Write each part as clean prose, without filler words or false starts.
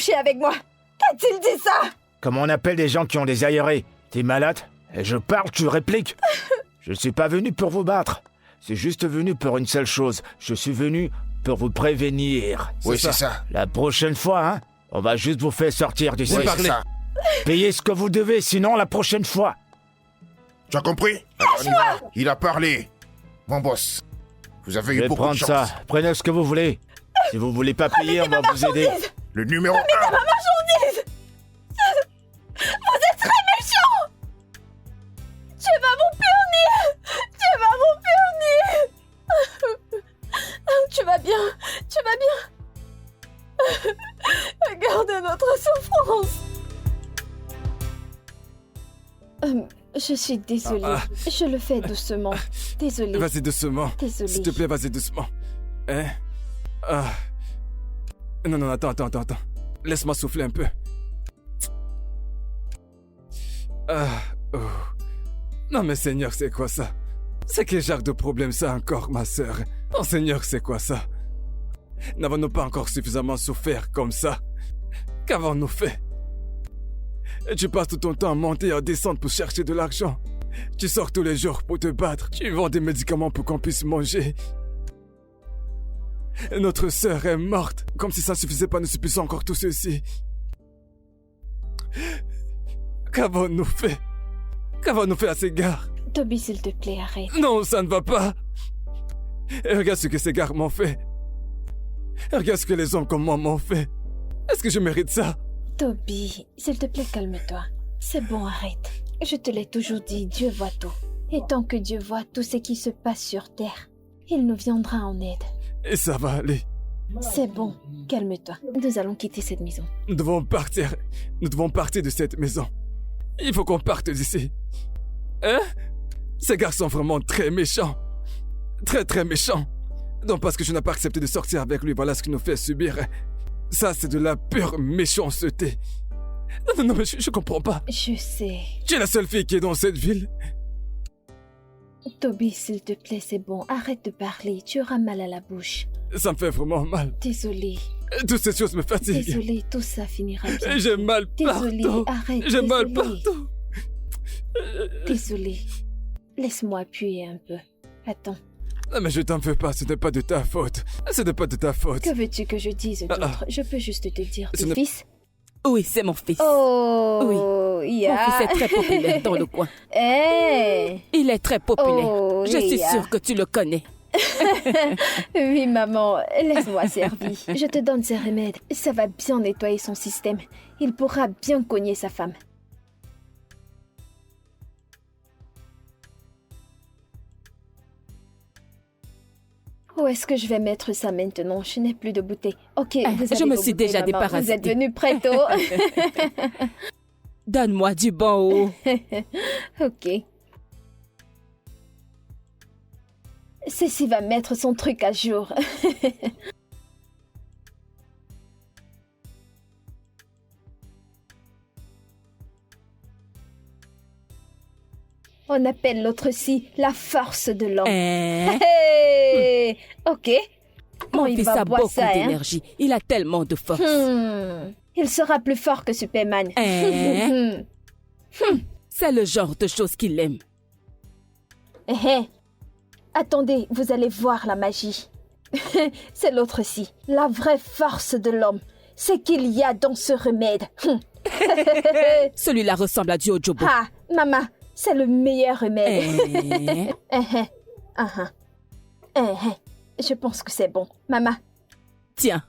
couché avec moi. Qu'a-t-il dit ça? Comment on appelle des gens qui ont des aérés? T'es malade? Et je parle, tu répliques. Je suis pas venu pour vous battre. C'est juste venu pour une seule chose. Je suis venu pour vous prévenir. Oui, c'est ça. La prochaine fois, hein, on va juste vous faire sortir d'ici. Oui, c'est ça. Payez ce que vous devez, sinon la prochaine fois. Tu as compris? Alors, on y va. Il a parlé. Mon boss, vous avez Je eu vais beaucoup de prendre chance. ça. Prenez ce que vous voulez. Si vous voulez pas payer, on va vous aider. Le numéro 1. Ma marchandise! Vous êtes très méchant! Tu vas m'en punir! Tu vas m'en punir! Tu vas bien? Tu vas bien? Regardez notre souffrance! Je suis désolée. Je le fais doucement. Désolée. Vas-y doucement. Désolée. S'il te plaît, vas-y doucement. Hein? Non, attends. Laisse-moi souffler un peu. Non mais Seigneur, c'est quoi ça? C'est quel genre de problème ça encore, ma sœur? Oh Seigneur, c'est quoi ça? N'avons-nous pas encore suffisamment souffert comme ça? Qu'avons-nous fait? Et tu passes tout ton temps à monter et à descendre pour chercher de l'argent. Tu sors tous les jours pour te battre. Tu vends des médicaments pour qu'on puisse manger. Et notre sœur est morte. Comme si ça ne suffisait pas, nous subissons encore tout ceci. Qu'avons-nous fait? Qu'avons-nous fait à ces gars? Toby, s'il te plaît, arrête. Non, ça ne va pas. Et regarde ce que ces gars m'ont fait. Et regarde ce que les hommes comme moi m'ont fait. Est-ce que je mérite ça? Toby, s'il te plaît, calme-toi. C'est bon, arrête. Je te l'ai toujours dit, Dieu voit tout. Et tant que Dieu voit tout ce qui se passe sur terre, il nous viendra en aide. Et ça va aller. C'est bon, calme-toi. Nous allons quitter cette maison. Nous devons partir. Nous devons partir de cette maison. Il faut qu'on parte d'ici. Hein? Ces gars sont vraiment très méchants. Très méchants. Donc parce que je n'ai pas accepté de sortir avec lui, voilà ce qu'il nous fait subir. Ça, c'est de la pure méchanceté. Non, mais je comprends pas. Je sais. Tu es la seule fille qui est dans cette ville. Toby, s'il te plaît, c'est bon. Arrête de parler. Tu auras mal à la bouche. Ça me fait vraiment mal. Désolée. Toutes ces choses me fatiguent. Désolée, tout ça finira bien. J'ai mal Désolée, partout. arrête. J'ai mal désolée. partout. Désolée. Laisse-moi appuyer un peu. Attends. Non, mais je t'en veux pas, ce n'est pas de ta faute. Ce n'est pas de ta faute. Que veux-tu que je dise d'autre? Je peux juste te dire, Ce ton n'est- fils? Oui, c'est mon fils. Oh, Mon fils est très populaire dans le coin. Eh, Il est très populaire. Oh, Je suis Ria. sûre que tu le connais. oui, maman, laisse-moi servir. Je te donne ces remèdes. Ça va bien nettoyer son système. Il pourra bien cogner sa femme. Où est-ce que je vais mettre ça maintenant? Je n'ai plus de bouteille. Ok, vous avez je me vos suis bouteilles, déjà maman. débarrassée. Vous êtes venu très tôt. Donne-moi du bon haut. Ok. Ceci va mettre son truc à jour. On appelle l'autre-ci la force de l'homme. Hey, ok. Mon il fils va a boire beaucoup ça, hein. d'énergie. Il a tellement de force. Il sera plus fort que Superman. C'est le genre de choses qu'il aime. Attendez, vous allez voir la magie. C'est l'autre-ci. La vraie force de l'homme, c'est qu'il y a dans ce remède. Celui-là ressemble à du Ojobo. Ah, maman, c'est le meilleur remède. Je pense que c'est bon. Maman, Tiens,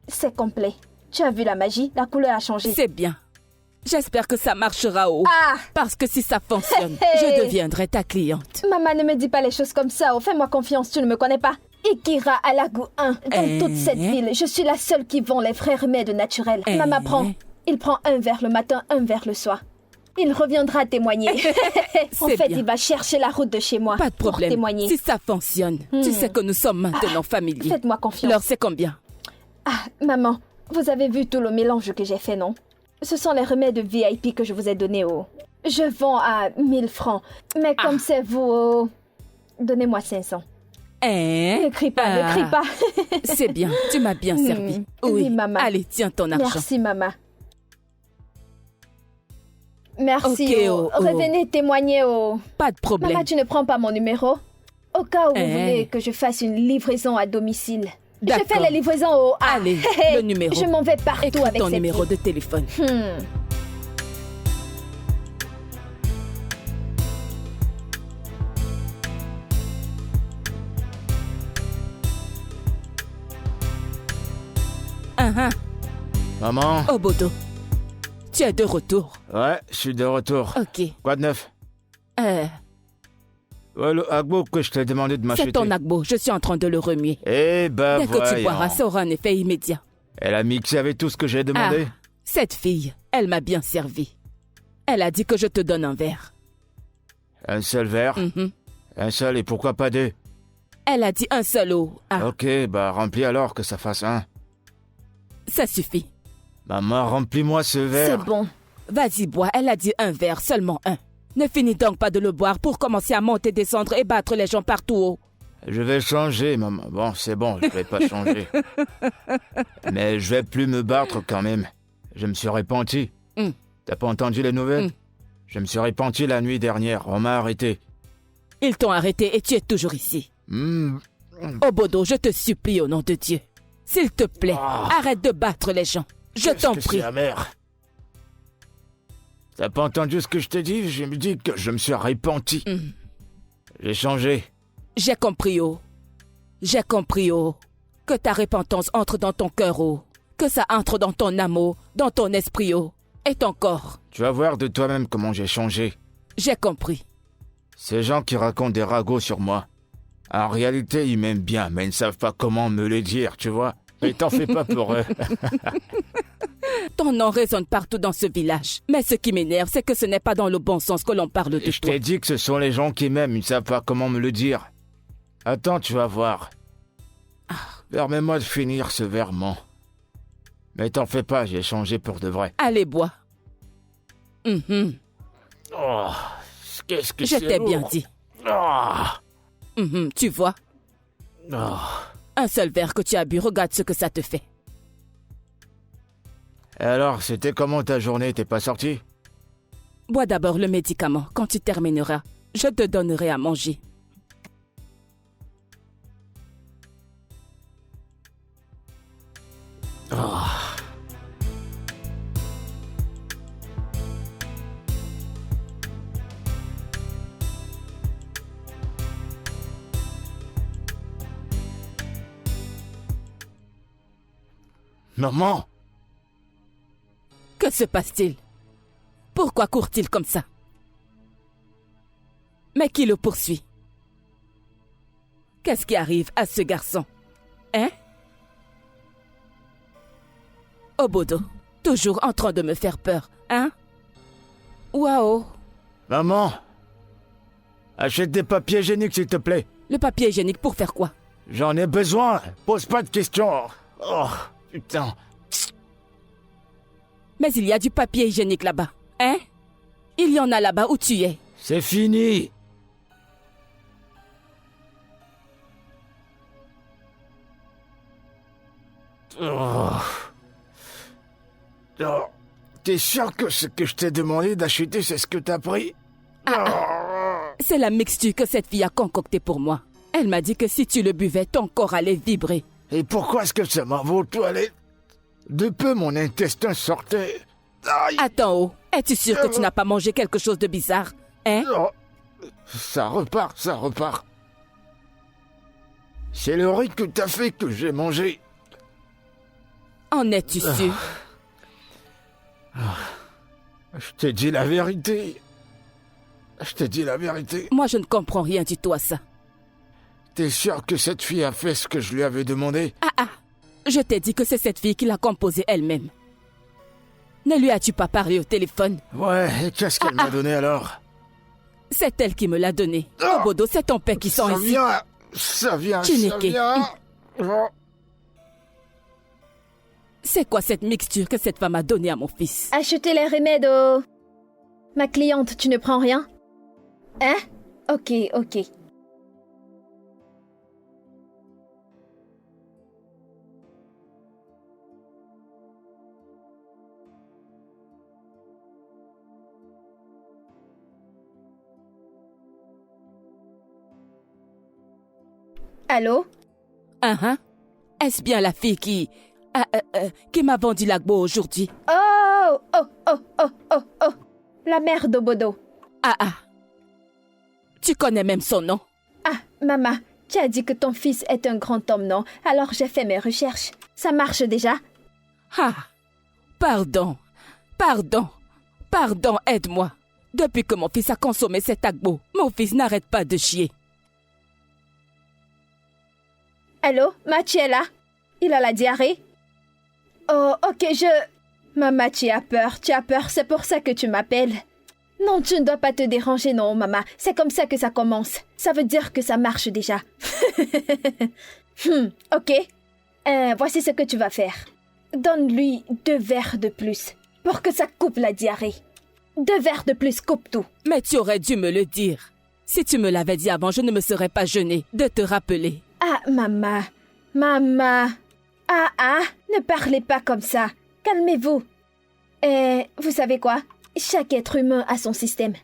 c'est complet. Tu as vu la magie? La couleur a changé. c'est bien. J'espère que ça marchera haut. Ah! Parce que si ça fonctionne, je deviendrai ta cliente. Maman, ne me dis pas les choses comme ça. Oh, fais-moi confiance, tu ne me connais pas. Ikira Alagout 1. Dans toute cette ville, je suis la seule qui vend les vrais remèdes naturels. Maman prend. Il prend un verre le matin, un verre le soir. Il reviendra témoigner. En C'est fait, bien. il va chercher la route de chez moi Pas de pour problème. témoigner. Si ça fonctionne, tu sais que nous sommes maintenant familiers. Faites-moi confiance. Alors c'est combien? Ah, maman, vous avez vu tout le mélange que j'ai fait, non? Ce sont les remèdes VIP que je vous ai donnés, oh. Je vends à 1000 francs. Mais comme c'est vous, oh, donnez-moi 500. Ne crie pas, ne crie pas. C'est bien, tu m'as bien servi. Oui, maman. Allez, tiens ton argent. Merci, maman. Merci. Ok, Revenez témoigner au... Pas de problème. Maman, tu ne prends pas mon numéro? Au cas où vous voulez que je fasse une livraison à domicile. Je fais les livraisons au... Allez, le numéro. Je m'en vais partout Écoute avec ton cette numéro fille. de téléphone. Maman? Obodo, tu es de retour. Ouais, je suis de retour. Ok. Quoi de neuf? C'est Ouais, le agbo que je t'ai demandé de m'acheter. ton agbo, je suis en train de le remuer. Eh ben Dès que tu voyons. boiras, ça aura un effet immédiat. Elle a mixé avec tout ce que j'ai demandé. Cette fille, elle m'a bien servi. Elle a dit que je te donne un verre. Un seul verre? Un seul et pourquoi pas deux? Elle a dit un seul eau. Ok, bah remplis alors que ça fasse un. Ça suffit. Maman, remplis-moi ce verre. C'est bon. Vas-y, bois. Elle a dit un verre, seulement un. Ne finis donc pas de le boire pour commencer à monter, descendre et battre les gens partout haut. Je vais changer, maman. Bon, c'est bon, je vais pas changer. Mais je vais plus me battre quand même. Je me suis repenti. T'as pas entendu les nouvelles? Je me suis repenti la nuit dernière. On m'a arrêté. Ils t'ont arrêté et tu es toujours ici. Obodo, je te supplie au nom de Dieu. S'il te plaît, arrête de battre les gens. Je t'en prie. C'est amer. T'as pas entendu ce que je t'ai dit? Je me dis que je me suis repenti. J'ai changé. J'ai compris, oh. J'ai compris, oh. Que ta repentance entre dans ton cœur, oh. Que ça entre dans ton amour, dans ton esprit, oh. Et ton corps. Tu vas voir de toi-même comment j'ai changé. J'ai compris. Ces gens qui racontent des ragots sur moi, en réalité, ils m'aiment bien, mais ils ne savent pas comment me le dire, tu vois. Mais t'en fais pas pour eux. Ton nom résonne partout dans ce village. Mais ce qui m'énerve, c'est que ce n'est pas dans le bon sens que l'on parle de Je toi. t'ai dit que ce sont les gens qui m'aiment, ils ne savent pas comment me le dire. Attends, tu vas voir. Permets-moi de finir ce verrement. Mais t'en fais pas, j'ai changé pour de vrai. Allez, bois. Oh, qu'est-ce que Je c'est t'ai bien lourd. dit. Oh, Tu vois, oh. un seul verre que tu as bu, regarde ce que ça te fait. Et alors, c'était comment ta journée? T'es pas sorti? Bois d'abord le médicament. Quand tu termineras, je te donnerai à manger. Maman! Que se passe-t-il? Pourquoi court-il comme ça? Mais qui le poursuit? Qu'est-ce qui arrive à ce garçon? Hein? Obodo, toujours en train de me faire peur, hein? Waouh! Maman! Achète des papiers hygiéniques, s'il te plaît. Le papier hygiénique pour faire quoi? J'en ai besoin. Pose pas de questions. Oh, putain. Mais il y a du papier hygiénique là-bas, hein? Il y en a là-bas où tu es. C'est fini. Oh. Oh. T'es sûr que ce que je t'ai demandé d'acheter, c'est ce que t'as pris? C'est la mixture que cette fille a concoctée pour moi. Elle m'a dit que si tu le buvais, ton corps allait vibrer. Et pourquoi est-ce que ça m'en va aux toilettes? De peu, mon intestin sortait. Aïe. Attends, oh, es-tu sûr que tu n'as pas mangé quelque chose de bizarre, hein? Oh. Ça repart, ça repart. C'est le riz que t'as fait que j'ai mangé. En es-tu sûr? Je t'ai dit la vérité. Je t'ai dit la vérité. Moi, je ne comprends rien du tout à ça. T'es sûr que cette fille a fait ce que je lui avais demandé? Je t'ai dit que c'est cette fille qui l'a composé elle-même. Ne lui as-tu pas parlé au téléphone? Ouais, et qu'est-ce qu'elle m'a donné alors? C'est elle qui me l'a donné. Ah! Obodo, c'est ton père qui sent ici. Ça vient, Chineke. ça vient. C'est quoi cette mixture que cette femme a donnée à mon fils? Achetez les remèdes aux... Ma cliente, tu ne prends rien? Hein? Ok, ok. Allô? Est-ce bien la fille qui m'a vendu l'agbo aujourd'hui? Oh! La mère d'Obodo. Tu connais même son nom? Ah, maman, tu as dit que ton fils est un grand homme, non? Alors j'ai fait mes recherches. Ça marche déjà? Pardon, aide-moi. Depuis que mon fils a consommé cet agbo, mon fils n'arrête pas de chier. Allô, tu es là? Il a la diarrhée? Oh, ok, Maman, tu as peur, c'est pour ça que tu m'appelles. Non, tu ne dois pas te déranger, non, maman. C'est comme ça que ça commence. Ça veut dire que ça marche déjà. Ok. Voici ce que tu vas faire. Donne-lui 2 verres de plus pour que ça coupe la diarrhée. 2 verres de plus, coupe tout. Mais tu aurais dû me le dire. Si tu me l'avais dit avant, je ne me serais pas gênée de te rappeler. Ah, maman. Ne parlez pas comme ça. Calmez-vous. Vous savez quoi? Chaque être humain a son système.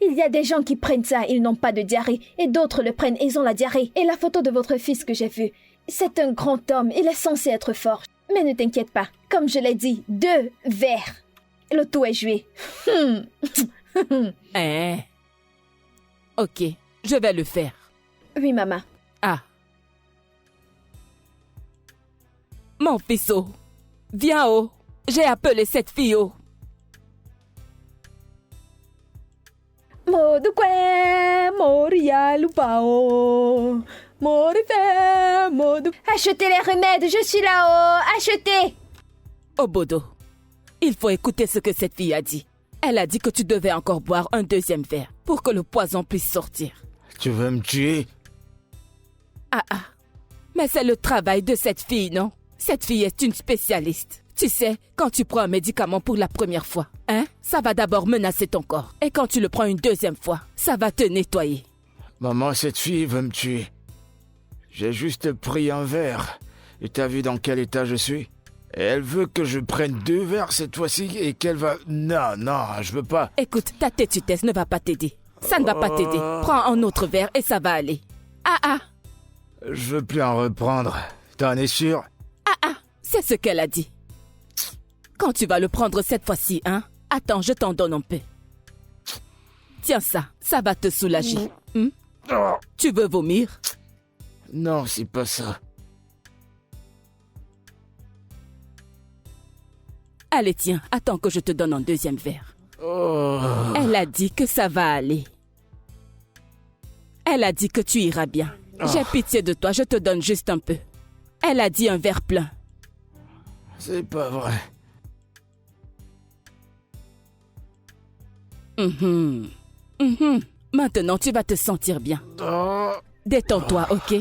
Il y a des gens qui prennent ça, ils n'ont pas de diarrhée, et d'autres le prennent et ils ont la diarrhée. Et la photo de votre fils que j'ai vue, c'est un grand homme, il est censé être fort. Mais ne t'inquiète pas, comme je l'ai dit, 2 verres. Le tout est joué. Ok, je vais le faire. Oui, maman. Mon fils, viens, j'ai appelé cette fille, Achetez les remèdes, je suis là-haut, achetez. Obodo, il faut écouter ce que cette fille a dit. Elle a dit que tu devais encore boire un 2e verre pour que le poison puisse sortir. Tu veux me tuer? Mais c'est le travail de cette fille, non? Cette fille est une spécialiste. Tu sais, quand tu prends un médicament pour la première fois, ça va d'abord menacer ton corps. Et quand tu le prends une 2e fois, ça va te nettoyer. Maman, cette fille veut me tuer. J'ai juste pris un verre. Et t'as vu dans quel état je suis? Et elle veut que je prenne 2 verres cette fois-ci et qu'elle va... Non, je veux pas. Écoute, ta têtutesse ne va pas t'aider. Ça ne va pas t'aider. Prends un autre verre et ça va aller. Je veux plus en reprendre. T'en es sûr? C'est ce qu'elle a dit. Quand tu vas le prendre cette fois-ci, attends, je t'en donne un peu. Tiens ça va te soulager. Tu veux vomir? Non, c'est pas ça. Allez, tiens, attends que je te donne un 2e verre. Elle a dit que ça va aller. Elle a dit que tu iras bien. J'ai pitié de toi, je te donne juste un peu. Elle a dit un verre plein. C'est pas vrai. Maintenant, tu vas te sentir bien. Détends-toi, ok?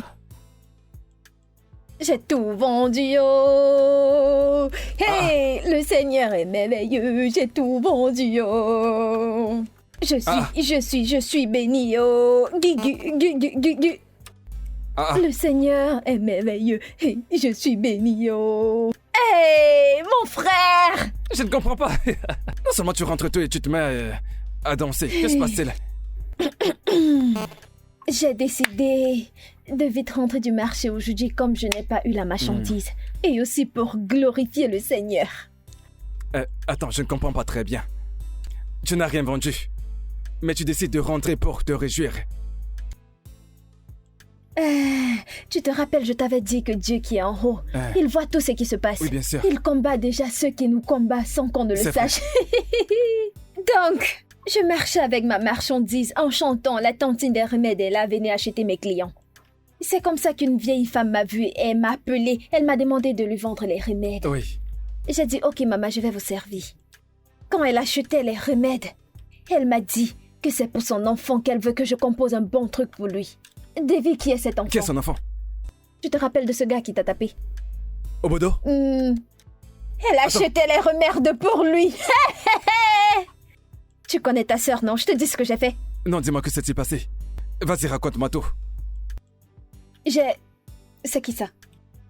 J'ai tout vendu, oh. Hey, le Seigneur est merveilleux, j'ai tout vendu, oh. Je suis béni, oh. Le Seigneur est merveilleux, hey, je suis béni, oh. Hey, mon frère! Je ne comprends pas. Non seulement tu rentres tôt et tu te mets à danser. Que se passe-t-il? J'ai décidé de vite rentrer du marché aujourd'hui comme je n'ai pas eu la marchandise. Et aussi pour glorifier le Seigneur. Attends, je ne comprends pas très bien. Tu n'as rien vendu. Mais tu décides de rentrer pour te réjouir. Tu te rappelles, je t'avais dit que Dieu qui est en haut, il voit tout ce qui se passe. Oui, bien sûr. Il combat déjà ceux qui nous combattent sans qu'on ne le sache. Donc, je marchais avec ma marchandise en chantant la tantine des remèdes et là venait acheter mes clients. C'est comme ça qu'une vieille femme m'a vue et m'a appelée. Elle m'a demandé de lui vendre les remèdes. Oui. J'ai dit, ok maman, je vais vous servir. Quand elle achetait les remèdes, elle m'a dit que c'est pour son enfant qu'elle veut que je compose un bon truc pour lui. Davy, qui est cet enfant? Qui est son enfant? Tu te rappelles de ce gars qui t'a tapé? Obodo? Elle achetait les remèdes pour lui. Tu connais ta sœur, non? Je te dis ce que j'ai fait. Non, dis-moi que s'est-il passé. Vas-y, raconte-moi tout. C'est qui ça?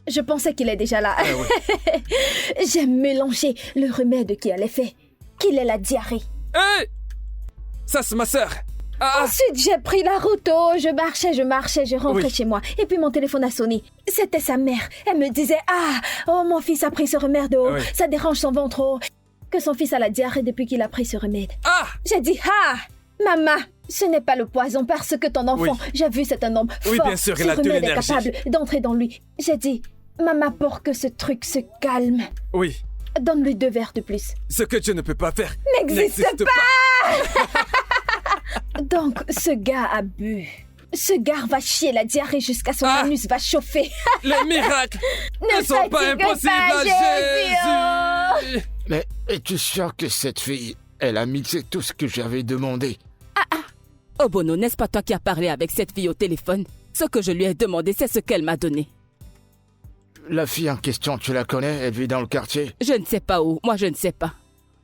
Je pensais qu'il est déjà là. Ouais. J'ai mélangé le remède qui a l'effet qu'il ait la diarrhée. Hey! Ça, c'est ma sœur. Ensuite, j'ai pris la route. Oh, je marchais, je rentrais chez moi. Et puis mon téléphone a sonné. C'était sa mère. Elle me disait, mon fils a pris ce remède. Oh, ça dérange son ventre. Oh, que son fils a la diarrhée depuis qu'il a pris ce remède. J'ai dit, maman, ce n'est pas le poison parce que ton enfant, j'ai vu, c'est un homme fort. Oui, bien sûr, ce il a de remède est l'énergie. capable d'entrer dans lui. J'ai dit, maman, pour que ce truc se calme, Oui. donne-lui 2 verres de plus. Ce que Dieu ne peut pas faire N'existe pas. Donc, ce gars a bu. Ce gars va chier la diarrhée jusqu'à son anus va chauffer. Les miracles ne sont pas fatigue impossibles pas, à Jésus. Mais es-tu sûr que cette fille, elle a mixé tout ce que j'avais demandé? Obono, n'est-ce pas toi qui as parlé avec cette fille au téléphone? Ce que je lui ai demandé, c'est ce qu'elle m'a donné. La fille en question, tu la connais? Elle vit dans le quartier? Je ne sais pas où, moi je ne sais pas.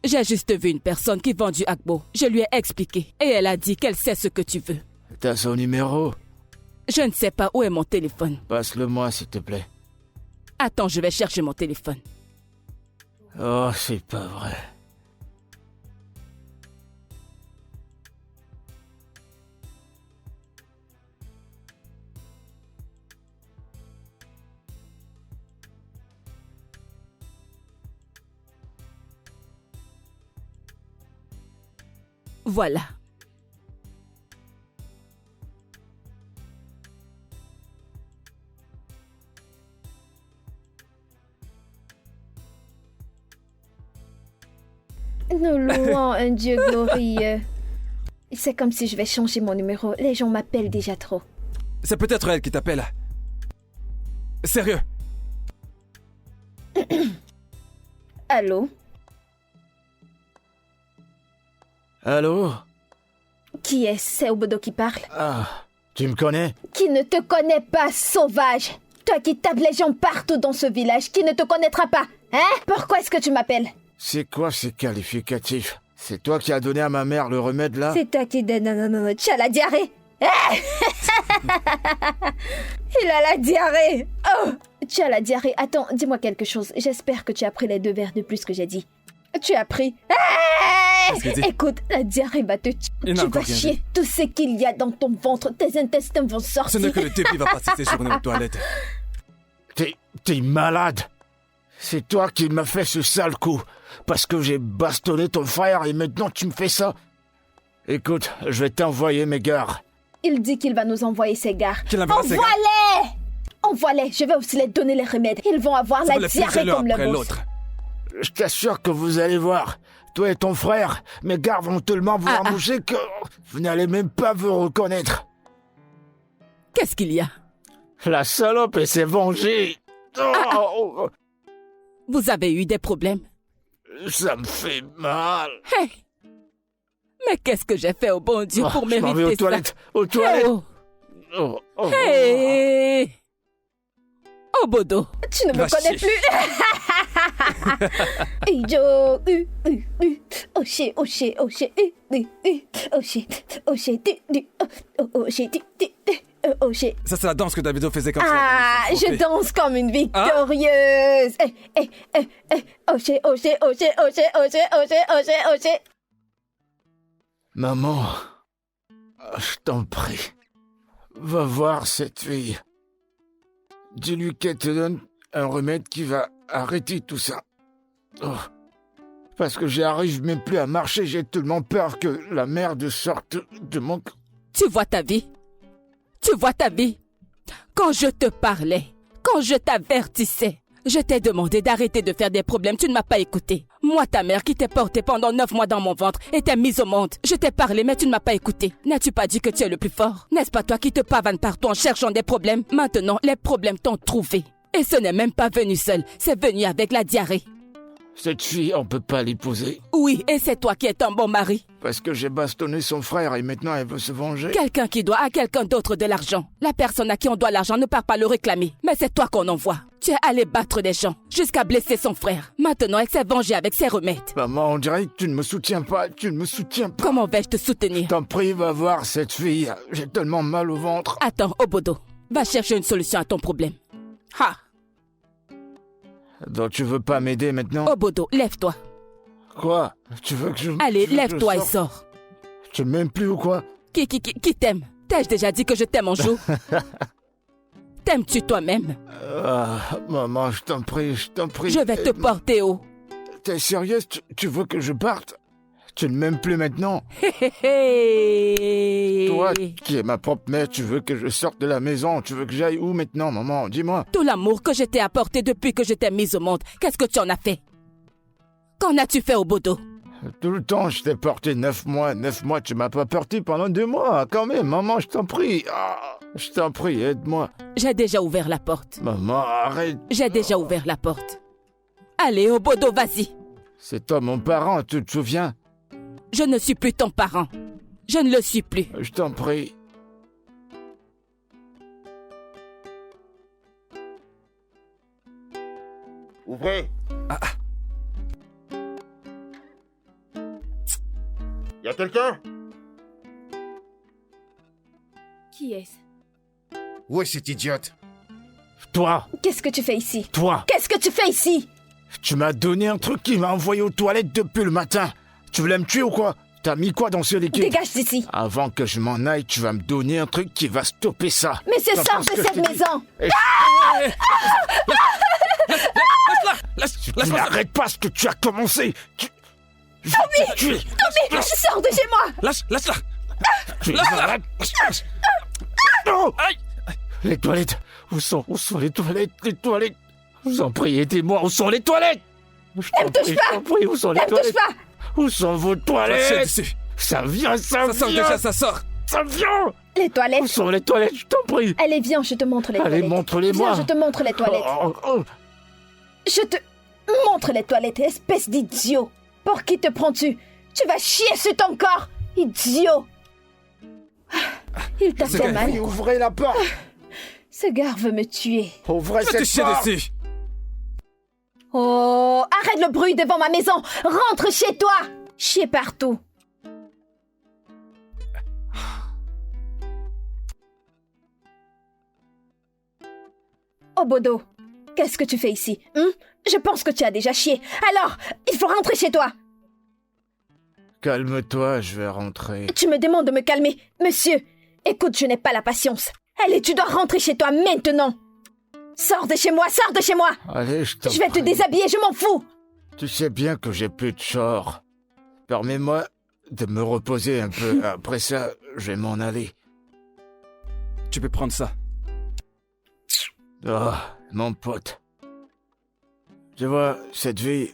J'ai juste vu une personne qui vend du Agbo. Je lui ai expliqué et elle a dit qu'elle sait ce que tu veux. T'as son numéro? Je ne sais pas où est mon téléphone. Passe-le-moi, s'il te plaît. Attends, je vais chercher mon téléphone. Oh, c'est pas vrai. Voilà. Nous louons un Dieu glorieux. C'est comme si je vais changer mon numéro. Les gens m'appellent déjà trop. C'est peut-être elle qui t'appelle. Sérieux. Allô? Allô? Qui est-ce? C'est Obodo qui parle. Tu me connais? Qui ne te connaît pas, sauvage? Toi qui tapes les gens partout dans ce village, qui ne te connaîtra pas, hein? Pourquoi est-ce que tu m'appelles? C'est quoi ces qualificatifs? C'est toi qui as donné à ma mère le remède là? C'est toi qui donne... Non, tu as la diarrhée. Il a la diarrhée. Oh, tu as la diarrhée. Attends, dis-moi quelque chose. J'espère que tu as pris les 2 verres de plus que j'ai dit. Tu as pris... Écoute, la diarrhée va te tuer. Il n'a Tu encore vas rien chier dit. tout ce qu'il y a dans ton ventre. Tes intestins vont sortir. Ce n'est que le début, il va passer ses journées aux toilettes. T'es malade. C'est toi qui m'as fait ce sale coup. Parce que j'ai bastonné ton frère et maintenant tu me fais ça. Écoute, je vais t'envoyer mes gars. Il dit qu'il va nous envoyer ses gars. Qu'il enverra ses gars. Envoie-les! Envoie-les. Je vais aussi les donner les remèdes. Ils vont avoir Ça la va les diarrhée filtrer l'un comme le après boss. l'autre. Je t'assure que vous allez voir. Toi et ton frère, mes gars vont tellement vous emboucher que vous n'allez même pas vous reconnaître. Qu'est-ce qu'il y a? La salope, elle s'est vengée. Oh, Vous avez eu des problèmes? ça me fait mal. Hey! Mais qu'est-ce que j'ai fait au bon Dieu pour Je m'en vais mériter aux ça? toilettes. Aux toilettes. Oh. Oh. Hey! Obodo, Tu ne me Va connais chier. plus. Ijo, oché, oché, oché, oché, oché, oché. Ça, c'est la danse que Davido faisait comme Ah, ça. je danse comme une victorieuse. Oché, oché, oché, oché, oché, oché, oché, oché. Maman, je t'en prie, va voir cette fille. Dis-lui qu'elle te donne un remède qui va arrêter tout ça. Oh. Parce que j'arrive même plus à marcher, j'ai tellement peur que la merde sorte de mon... tu vois ta vie? Tu vois ta vie? Quand je te parlais, quand je t'avertissais, je t'ai demandé d'arrêter de faire des problèmes, tu ne m'as pas écouté. Moi, ta mère qui t'ai porté pendant 9 mois dans mon ventre et t'ai mise au monde. Je t'ai parlé, mais tu ne m'as pas écouté. N'as-tu pas dit que tu es le plus fort? N'est-ce pas toi qui te pavanes partout en cherchant des problèmes? Maintenant, les problèmes t'ont trouvé. Et ce n'est même pas venu seul, c'est venu avec la diarrhée. Cette fille, on peut pas l'épouser. Oui, et c'est toi qui es un bon mari. Parce que j'ai bastonné son frère et maintenant elle veut se venger. Quelqu'un qui doit à quelqu'un d'autre de l'argent. La personne à qui on doit l'argent ne part pas le réclamer. Mais c'est toi qu'on envoie. Tu es allé battre des gens, jusqu'à blesser son frère. Maintenant, elle s'est vengée avec ses remèdes. Maman, on dirait que tu ne me soutiens pas, tu ne me soutiens pas. Comment vais-je te soutenir? T'en prie, va voir cette fille. J'ai tellement mal au ventre. Attends, Obodo. Va chercher une solution à ton problème. Ha! Donc tu veux pas m'aider maintenant? Obodo, lève-toi. Quoi? Tu veux que je... Allez, tu veux que je lève-toi et sorte? sors. Tu m'aimes plus ou quoi? Qui t'aime? T'ai-je déjà dit que je t'aime en joue? T'aimes-tu toi-même? Maman, je t'en prie, je t'en prie. Je vais te porter haut. T'es sérieuse? Tu veux que je parte? Tu ne m'aimes plus maintenant? Toi, qui es ma propre mère, tu veux que je sorte de la maison? Tu veux que j'aille où maintenant, maman? Dis-moi. Tout l'amour que je t'ai apporté depuis que je t'ai mise au monde, qu'est-ce que tu en as fait? Qu'en as-tu fait au Bodo? Tout le temps, je t'ai porté 9 mois. 9 mois, tu m'as pas porté pendant 2 mois. Quand même, maman, je t'en prie. Je t'en prie, aide-moi. J'ai déjà ouvert la porte. Maman, arrête. J'ai déjà ouvert la porte. Allez, au Bodo, vas-y. C'est toi mon parent, tu te souviens? Je ne suis plus ton parent. Je ne le suis plus. Je t'en prie. Ouvrez. Y a quelqu'un? Qui est-ce? Où est cette idiote? Toi, Qu'est-ce que tu fais ici? toi, Qu'est-ce que tu fais ici? tu m'as donné un truc qui m'a envoyé aux toilettes depuis le matin. Tu voulais me tuer ou quoi? T'as mis quoi dans ce liquide? Dégage d'ici. Avant que je m'en aille, tu vas me donner un truc qui va stopper ça. Monsieur, T'entends sors ce de que je cette te dis? maison. Tu n'arrêtes pas ce que tu as commencé. Je vais te tuer. Tommy, sors de chez moi. Lâche-la. Tu arrêtes. Non. Les toilettes. Où sont les toilettes? Les toilettes. Je vous en prie, aidez-moi. Où sont les toilettes? Je Ne me touche pas. t'en prie, où sont les Ne me touche toilettes? pas. Où sont vos Lâchez toilettes? dessus. Ça vient, ça Ça sort vient. déjà, ça sort. Ça vient. Les Où toilettes. sont les toilettes? Je t'en prie. Allez, viens, je te montre les Allez, toilettes. montre-les-moi. Viens, je te montre les toilettes. Oh. Je te montre les toilettes, espèce d'idiot. Pour qui te prends-tu? Tu vas chier sur ton corps, idiot. Il t'a C'est fait vrai. mal. Oui, ouvrez la porte. Ce gars veut me tuer. Ouvrez Va te cette chier porte. dessus. Oh, arrête le bruit devant ma maison. Rentre chez toi. Chier partout. Oh, Bodo, qu'est-ce que tu fais ici? Je pense que tu as déjà chié. Alors, il faut rentrer chez toi. Calme-toi, je vais rentrer. Tu me demandes de me calmer. Monsieur, écoute, je n'ai pas la patience. Allez, tu dois rentrer chez toi maintenant. Sors de chez moi, sors de chez moi. Allez, je t'en Je vais te prie. déshabiller, je m'en fous. Tu sais bien que j'ai plus de char. Permets-moi de me reposer un peu. Après ça, je vais m'en aller. Tu peux prendre ça. Oh, mon pote. Tu vois, cette vie...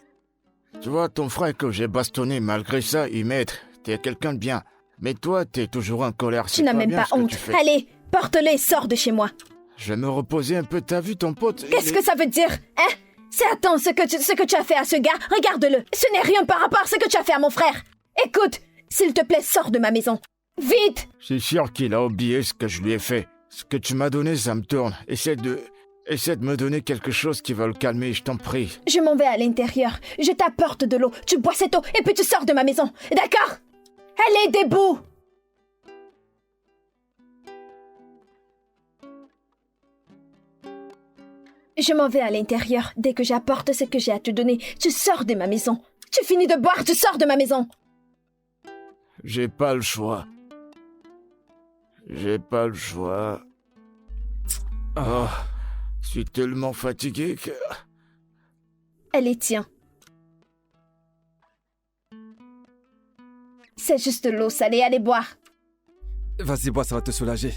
Tu vois, ton frère que j'ai bastonné, malgré ça, il m'aide. T'es quelqu'un de bien. Mais toi, t'es toujours en colère. Tu n'as même pas honte. Allez, porte-le et sors de chez moi. Je vais me reposer un peu. T'as vu ton pote? Qu'est-ce que ça veut dire, hein? C'est attends ce que tu as fait à ce gars. Regarde-le. Ce n'est rien par rapport à ce que tu as fait à mon frère. Écoute, s'il te plaît, sors de ma maison. Vite! Je suis sûr qu'il a oublié ce que je lui ai fait. Ce que tu m'as donné, ça me tourne. Essaie de me donner quelque chose qui va le calmer, je t'en prie. Je m'en vais à l'intérieur. Je t'apporte de l'eau. Tu bois cette eau et puis tu sors de ma maison. D'accord? Allez, debout! Je m'en vais à l'intérieur. Dès que j'apporte ce que j'ai à te donner, tu sors de ma maison. Tu finis de boire, tu sors de ma maison. J'ai pas le choix. J'ai pas le choix. Oh, je suis tellement fatigué que... Allez, tiens. C'est juste l'eau salée, allez boire. Vas-y, bois, ça va te soulager.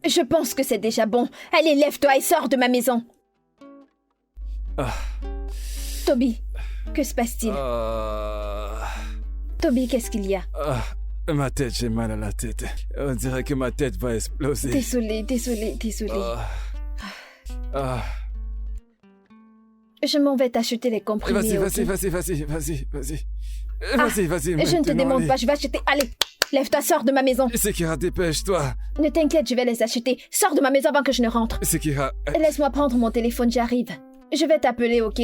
Je pense que c'est déjà bon. Allez, lève-toi et sors de ma maison. Toby, que se passe-t-il? Toby, qu'est-ce qu'il y a? Ma tête, j'ai mal à la tête. On dirait que ma tête va exploser. Désolé. Je m'en vais t'acheter les comprimés. Vas-y. ok? Vas-y. Je ne te demande pas, je vais acheter. Allez, lève-toi, sors de ma maison. Sekira, dépêche-toi. Ne t'inquiète, je vais les acheter. Sors de ma maison avant que je ne rentre. Sekira. Laisse-moi prendre mon téléphone, j'arrive. Je vais t'appeler, ok?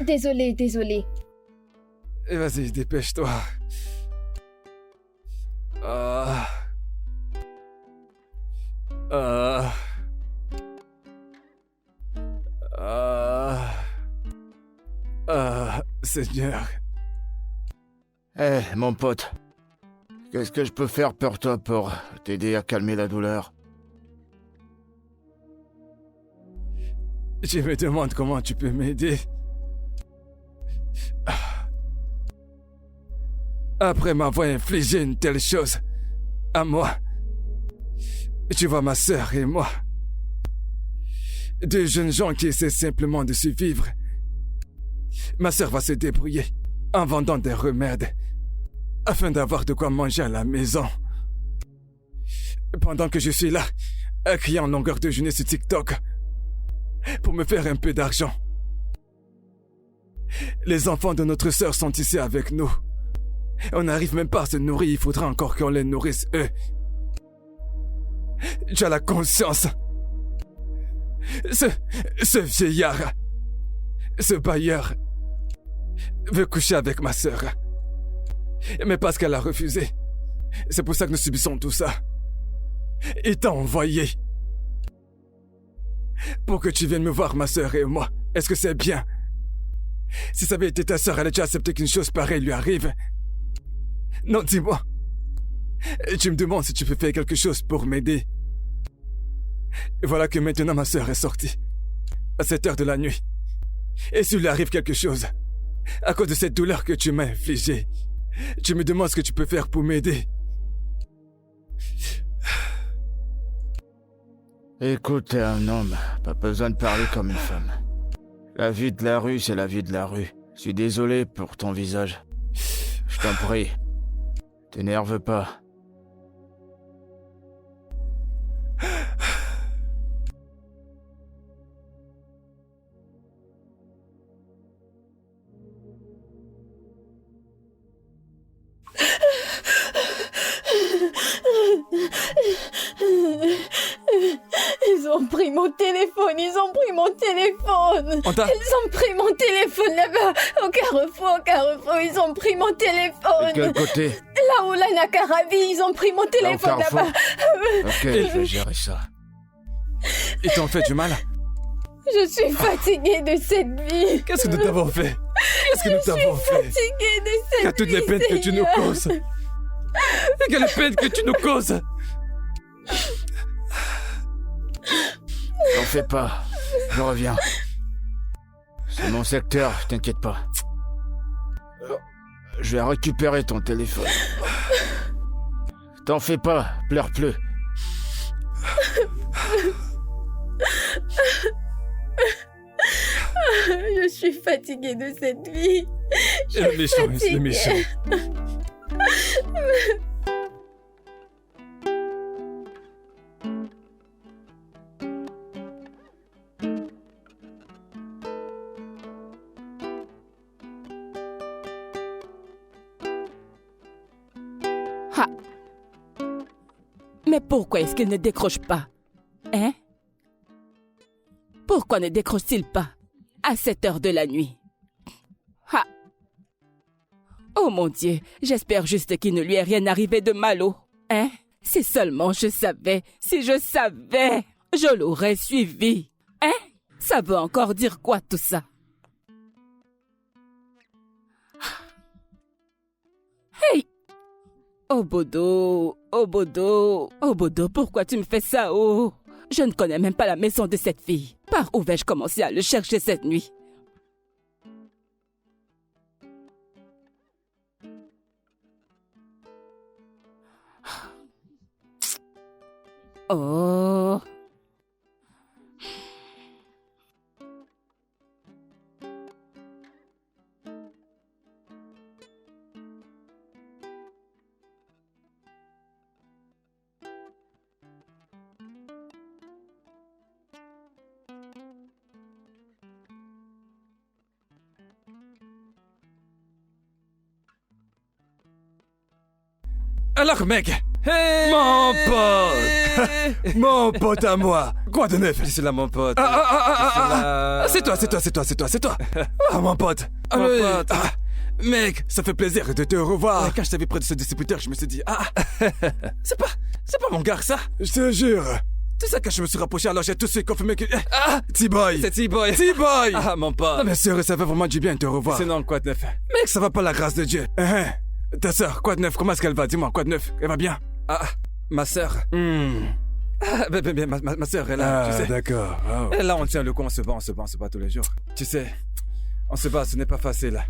Désolé. Vas-y, dépêche-toi. Seigneur. Eh, mon pote. Qu'est-ce que je peux faire pour toi pour t'aider à calmer la douleur? Je me demande comment tu peux m'aider. Après m'avoir infligé une telle chose à moi, tu vois ma sœur et moi, deux jeunes gens qui essaient simplement de survivre. Ma sœur va se débrouiller en vendant des remèdes afin d'avoir de quoi manger à la maison. Pendant que je suis là, à crier en longueur de journée sur TikTok pour me faire un peu d'argent. Les enfants de notre sœur sont ici avec nous. On n'arrive même pas à se nourrir, il faudra encore qu'on les nourrisse eux. Tu as la conscience. Ce vieillard, ce bailleur, veut coucher avec ma sœur. Mais parce qu'elle a refusé. C'est pour ça que nous subissons tout ça. Il t'a envoyé pour que tu viennes me voir, ma sœur et moi. Est-ce que c'est bien? Si ça avait été ta sœur, elle a déjà accepté qu'une chose pareille lui arrive. Non, dis-moi. Tu me demandes si tu peux faire quelque chose pour m'aider. Et voilà que maintenant ma sœur est sortie. À cette heure de la nuit. Et s'il lui arrive quelque chose, à cause de cette douleur que tu m'as infligée, tu me demandes ce que tu peux faire pour m'aider. Écoute, t'es un homme. Pas besoin de parler comme une femme. La vie de la rue, c'est la vie de la rue. Je suis désolé pour ton visage. Je t'en prie. T'énerve pas. Ils ont pris mon téléphone, ils ont pris mon téléphone. On t'a... Ils ont pris mon téléphone là-bas, au carrefour, ils ont pris mon téléphone. De quel côté? Là où la Nakaravi, ils ont pris mon téléphone Carrefour. là-bas. Ok, je vais gérer ça. Ils t'ont fait du mal? Je suis fatiguée de cette vie. Qu'est-ce que nous t'avons fait? Qu'est-ce que nous t'avons fait? Fatiguée de cette vie. Qu'à toutes les peines que tu nous Seigneur. causes. Quelle peine que tu nous causes. T'en fais pas. Je reviens. C'est mon secteur, t'inquiète pas. Je vais récupérer ton téléphone. T'en fais pas, pleure plus. Je suis fatiguée de cette vie. Le méchant, le méchant. Ha! Mais pourquoi est-ce qu'il ne décroche pas? Hein? Pourquoi ne décroche-t-il pas à cette heure de la nuit? Ha! Oh mon Dieu, j'espère juste qu'il ne lui est rien arrivé de mal, oh. Hein? Si seulement je savais, si je savais, je l'aurais suivi. Hein? Ça veut encore dire quoi tout ça? Hey! Obodo, Obodo, Obodo, pourquoi tu me fais ça, oh? Je ne connais même pas la maison de cette fille. Par où vais-je commencer à le chercher cette nuit? Oh. Alors mec, hey, mon pote, mon pote à moi. Quoi de neuf? C'est là mon pote. C'est toi. Ah mon pote. Mon pote. Mec, ça fait plaisir de te revoir. Quand je t'avais près de ce distributeur, je me suis dit, c'est pas mon gars ça. Je te jure, Tu sais que je me suis rapproché, alors j'ai tout de suite confirmé que... Ah, T-Boy. C'est T-Boy. T-Boy. Ah, mon pote. Non, mais sérieux, ça fait vraiment du bien de te revoir. Sinon, quoi de neuf? Mec, ça va pas la grâce de Dieu. Ta sœur, quoi de neuf? Comment est-ce qu'elle va? Dis-moi, quoi de neuf? Elle va bien? Ah, ma sœur. Ah, ben, ma sœur est là, tu sais. D'accord. Oh. Et là, on tient le coup, on se bat tous les jours. Tu sais, on se bat, ce n'est pas facile.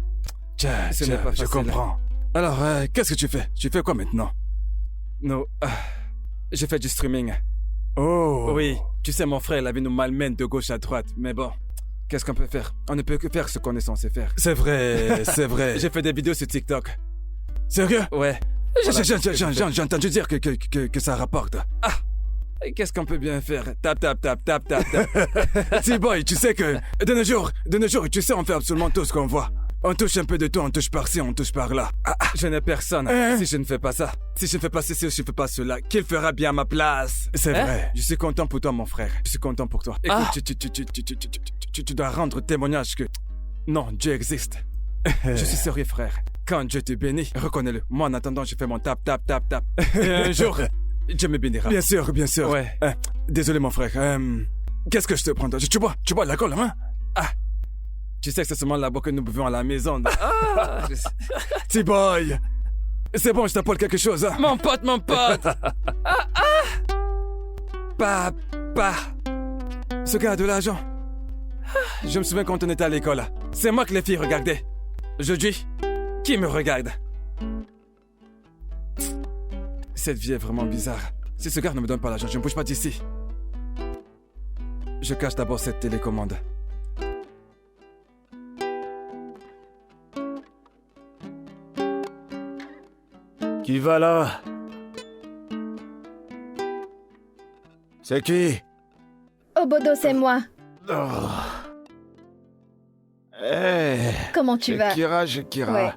Tiens, Ce n'est pas je facile. comprends. Alors, qu'est-ce que tu fais? Tu fais quoi maintenant? Non, j'ai fait du streaming. Oh. Oui, tu sais, mon frère, la vie nous malmène de gauche à droite. Mais bon, qu'est-ce qu'on peut faire? On ne peut que faire ce qu'on est censé faire. C'est vrai, c'est vrai. J'ai fait des vidéos sur TikTok. Sérieux? Ouais. J'ai entendu dire que ça rapporte. Ah! Et qu'est-ce qu'on peut bien faire? Tap. T-Boy, tu sais que de nos jours, tu sais, on fait absolument tout ce qu'on voit. On touche un peu de tout, on touche par-ci, on touche par-là. Je n'ai personne. Si je ne fais pas ça, si je ne fais pas ceci, si je ne fais pas cela, qui le fera bien à ma place? C'est vrai. Je suis content pour toi, mon frère. Je suis content pour toi. Écoute, Tu dois rendre témoignage que... non, Dieu existe. Je suis sérieux, frère. Quand Dieu te bénit, reconnais-le. Moi, en attendant, je fais mon tap. Et un jour, Dieu me bénira. Bien sûr, bien sûr. Ouais. Désolé, mon frère. Qu'est-ce que je te prends? Tu bois de l'alcool, hein? Tu sais que c'est seulement là-bas que nous buvons à la maison. T-Boy! C'est bon, je t'apporte quelque chose, hein? Mon pote! Papa! Ce gars a de l'argent. Je me souviens quand on était à l'école. C'est moi que les filles regardaient. Je dis, qui me regarde? Cette vie est vraiment bizarre. Si ce gars ne me donne pas l'argent, je ne bouge pas d'ici. Je cache d'abord cette télécommande. Qui va là? C'est qui? Obodo, c'est moi. Oh. Hey, Comment tu vas? Kira. Ouais.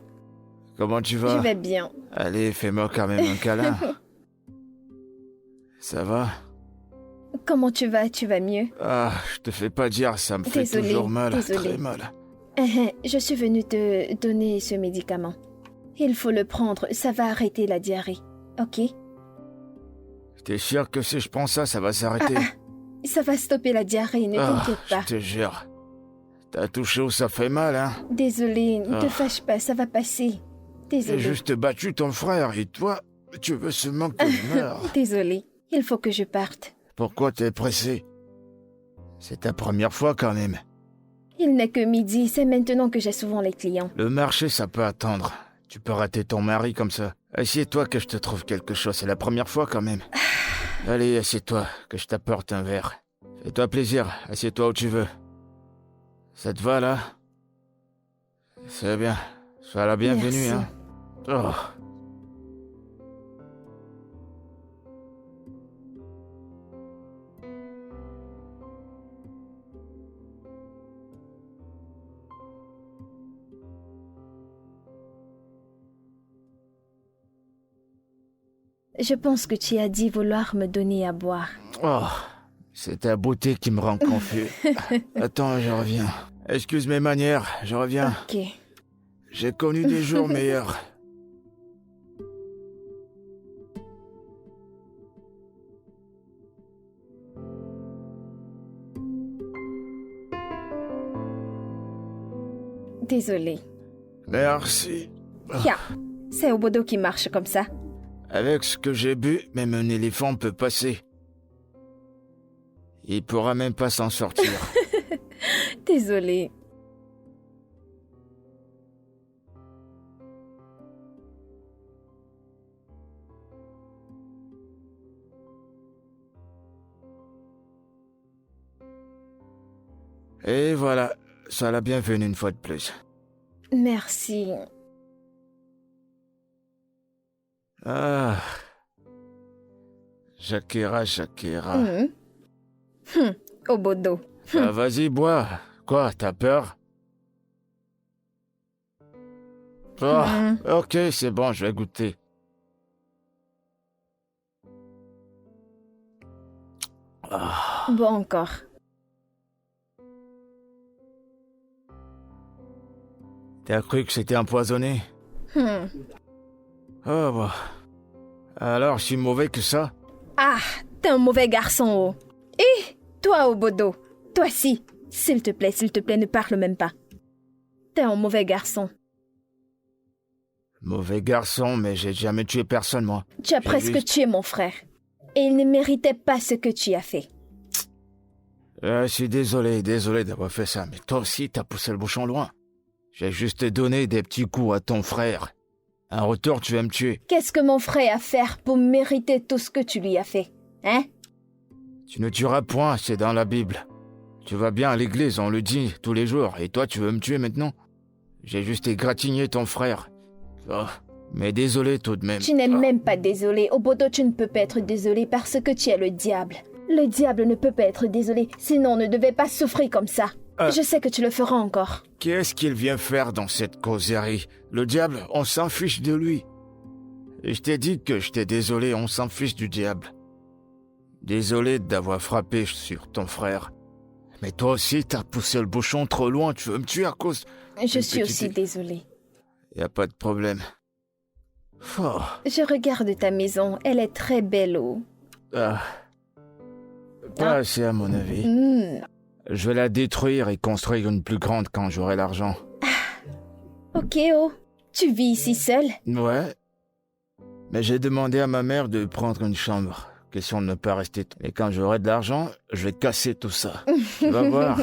Comment tu vas? Je vais bien. Allez, fais-moi quand même un câlin. Ça va? Comment tu vas? Tu vas mieux? Ah, je te fais pas dire, ça me fait Désolée, toujours mal. désolée. Très mal. Je suis venue te donner ce médicament. Il faut le prendre, ça va arrêter la diarrhée. Ok? T'es sûr que si je prends ça, ça va s'arrêter? Ça va stopper la diarrhée, ne t'inquiète pas. Je te jure. T'as touché où ça fait mal, hein? Désolée, ne te fâche pas, ça va passer. J'ai Désolée. juste battu ton frère et toi, tu veux seulement que je meure. Désolée, il faut que je parte. Pourquoi t'es pressé? C'est ta première fois quand même. Il n'est que midi, c'est maintenant que j'ai souvent les clients. Le marché, ça peut attendre. Tu peux rater ton mari comme ça. Assieds-toi que je te trouve quelque chose, c'est la première fois quand même. Allez, assieds-toi, que je t'apporte un verre. Fais-toi plaisir, assieds-toi où tu veux. Ça te va, là? C'est bien. Sois la bienvenue, Merci. hein. Oh. Je pense que tu as dit vouloir me donner à boire. Oh, c'est ta beauté qui me rend confus. Attends, je reviens. Excuse mes manières, je reviens. Ok. J'ai connu des jours meilleurs. Désolée. Merci. Tiens, c'est Obodo qui marche comme ça. Avec ce que j'ai bu, même un éléphant peut passer. Il pourra même pas s'en sortir. Désolée. Et voilà, sois la bienvenue une fois de plus. Merci. Ah. Shakira. Obodo. Ah, vas-y, bois. Quoi, t'as peur? Oh, ok, c'est bon, je vais goûter. Ah. Bon encore. T'as cru que c'était empoisonné? Hmm. Oh, bah. Alors, je suis mauvais que ça? Ah, T'es un mauvais garçon, oh. Et toi, Obodo, toi si. S'il te plaît, ne parle même pas. T'es un mauvais garçon. Mauvais garçon, mais j'ai jamais tué personne, moi. Tu as J'ai presque juste- tué mon frère. Et il ne méritait pas ce que tu as fait. Je suis désolé d'avoir fait ça, mais toi aussi, t'as poussé le bouchon loin. J'ai juste donné des petits coups à ton frère. En retour, tu vas me tuer. Qu'est-ce que mon frère a fait pour mériter tout ce que tu lui as fait? Hein? Tu ne tueras point, c'est dans la Bible. Tu vas bien à l'église, on le dit tous les jours, et toi, tu veux me tuer maintenant? J'ai juste égratigné ton frère. Oh, mais désolé tout de même. Tu n'es même pas désolé. Obodo, tu ne peux pas être désolé parce que tu es le diable. Le diable ne peut pas être désolé, sinon on ne devait pas souffrir comme ça. Je sais que tu le feras encore. Qu'est-ce qu'il vient faire dans cette causerie? Le diable, on s'en fiche de lui. Et je t'ai dit que j'étais désolé, on s'en fiche du diable. Désolé d'avoir frappé sur ton frère. Mais toi aussi, t'as poussé le bouchon trop loin, tu veux me tuer à cause... Je Une suis petite- aussi désolée. Y a pas de problème. Oh, Je regarde ta maison, elle est très belle, oh. ah. Pas assez à mon avis. Je vais la détruire et construire une plus grande quand j'aurai l'argent. Ok, oh. Tu vis ici seul? Ouais. Mais j'ai demandé à ma mère de prendre une chambre. Question de ne pas rester... Et quand j'aurai de l'argent, je vais casser tout ça. Tu vas voir.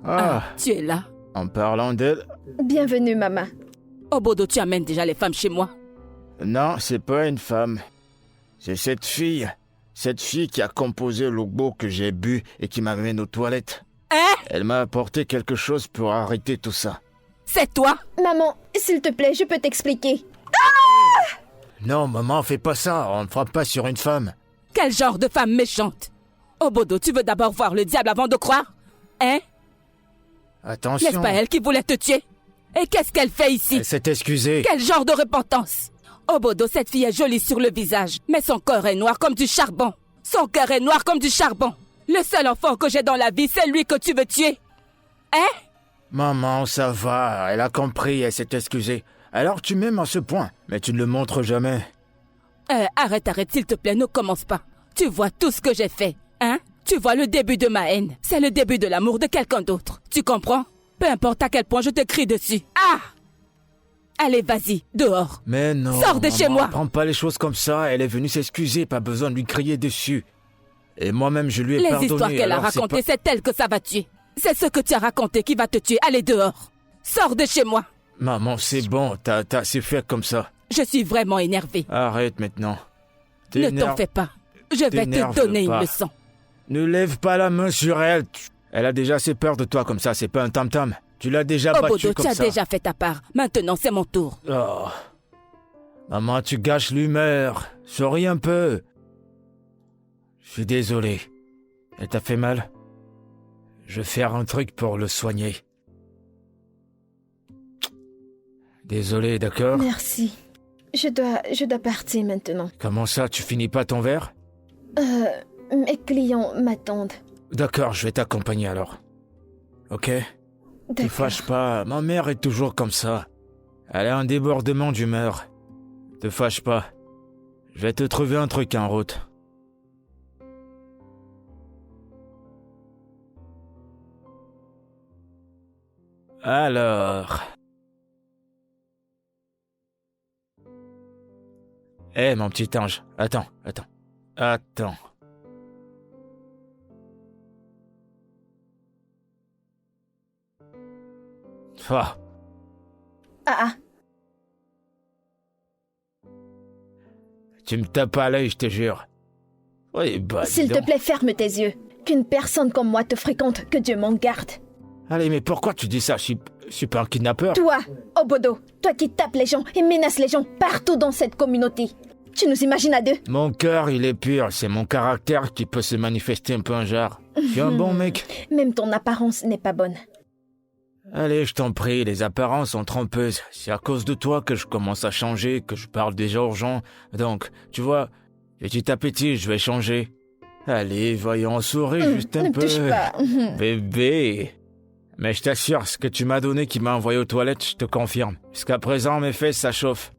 Ah, Tu es là. en parlant d'elle... Bienvenue, maman. Obodo, tu amènes déjà les femmes chez moi. Non, c'est pas une femme. C'est cette fille. Cette fille qui a composé le l'ogbo que j'ai bu et qui m'amène aux toilettes. Hein? Elle m'a apporté quelque chose pour arrêter tout ça. C'est toi? Maman, s'il te plaît, je peux t'expliquer. Non, maman, fais pas ça. On ne frappe pas sur une femme. Quel genre de femme méchante? Obodo, tu veux d'abord voir le diable avant de croire? Hein? Attention. N'est-ce pas elle qui voulait te tuer? Et qu'est-ce qu'elle fait ici? Elle s'est excusée. Quel genre de repentance? Obodo, cette fille est jolie sur le visage, mais son corps est noir comme du charbon. Son cœur est noir comme du charbon. Le seul enfant que j'ai dans la vie, c'est lui que tu veux tuer. Hein? Maman, ça va. Elle a compris, elle s'est excusée. Alors tu m'aimes à ce point, mais tu ne le montres jamais. Arrête, s'il te plaît, ne commence pas. Tu vois tout ce que j'ai fait, hein? Tu vois le début de ma haine. C'est le début de l'amour de quelqu'un d'autre. Tu comprends? Peu importe à quel point je te crie dessus. Ah! Allez, vas-y, dehors. Mais non. Sors de chez moi. Prends pas les choses comme ça. Elle est venue s'excuser, pas besoin de lui crier dessus. Et moi-même, je lui ai Les pardonné. histoires qu'elle a alors c'est racontées, pas- c'est elle que ça va tuer. C'est ce que tu as raconté qui va te tuer. Allez, dehors. Sors de chez moi. Maman, c'est bon. T'as assez fait comme ça. Je suis vraiment énervée. Arrête maintenant. Ne t'en T'énerve- fais pas. Je vais t'énerve te donner une pas. leçon. Ne lève pas la main sur elle. Elle a déjà assez peur de toi comme ça. C'est pas un tam-tam. Tu l'as déjà battu Obodo, comme tu as ça. déjà fait ta part. Maintenant, c'est mon tour. Oh. Maman, tu gâches l'humeur. Souris un peu. Je suis désolé. Elle t'a fait mal? Je vais faire un truc pour le soigner. Désolé, d'accord? Merci. Je dois partir maintenant. Comment ça, tu finis pas ton verre? Mes clients m'attendent. D'accord, je vais t'accompagner alors. Ok? Te D'accord. fâche pas, ma mère est toujours comme ça. Elle a un débordement d'humeur. Te fâche pas. Je vais te trouver un truc en route. Alors... Hé, mon petit ange, attends. Ah, Ah, tu me tapes à l'œil, je te jure. Oui, bah, dis s'il te donc. plaît, ferme tes yeux. Qu'une personne comme moi te fréquente, que Dieu m'en garde. Allez, mais pourquoi tu dis ça? Je suis pas un kidnappeur. Toi, Obodo, toi qui tapes les gens et menaces les gens partout dans cette communauté. Tu nous imagines à deux? Mon cœur, il est pur. C'est mon caractère qui peut se manifester un peu un genre. Je suis un bon mec. Même ton apparence n'est pas bonne. Allez, je t'en prie, les apparences sont trompeuses. C'est à cause de toi que je commence à changer, que je parle déjà aux gens. Donc, tu vois, petit à petit, je vais changer. Allez, voyons, souris juste un Ne me peu. touche pas. Bébé. Mais je t'assure, ce que tu m'as donné qui m'a envoyé aux toilettes, je te confirme. Jusqu'à présent, mes fesses, ça chauffe.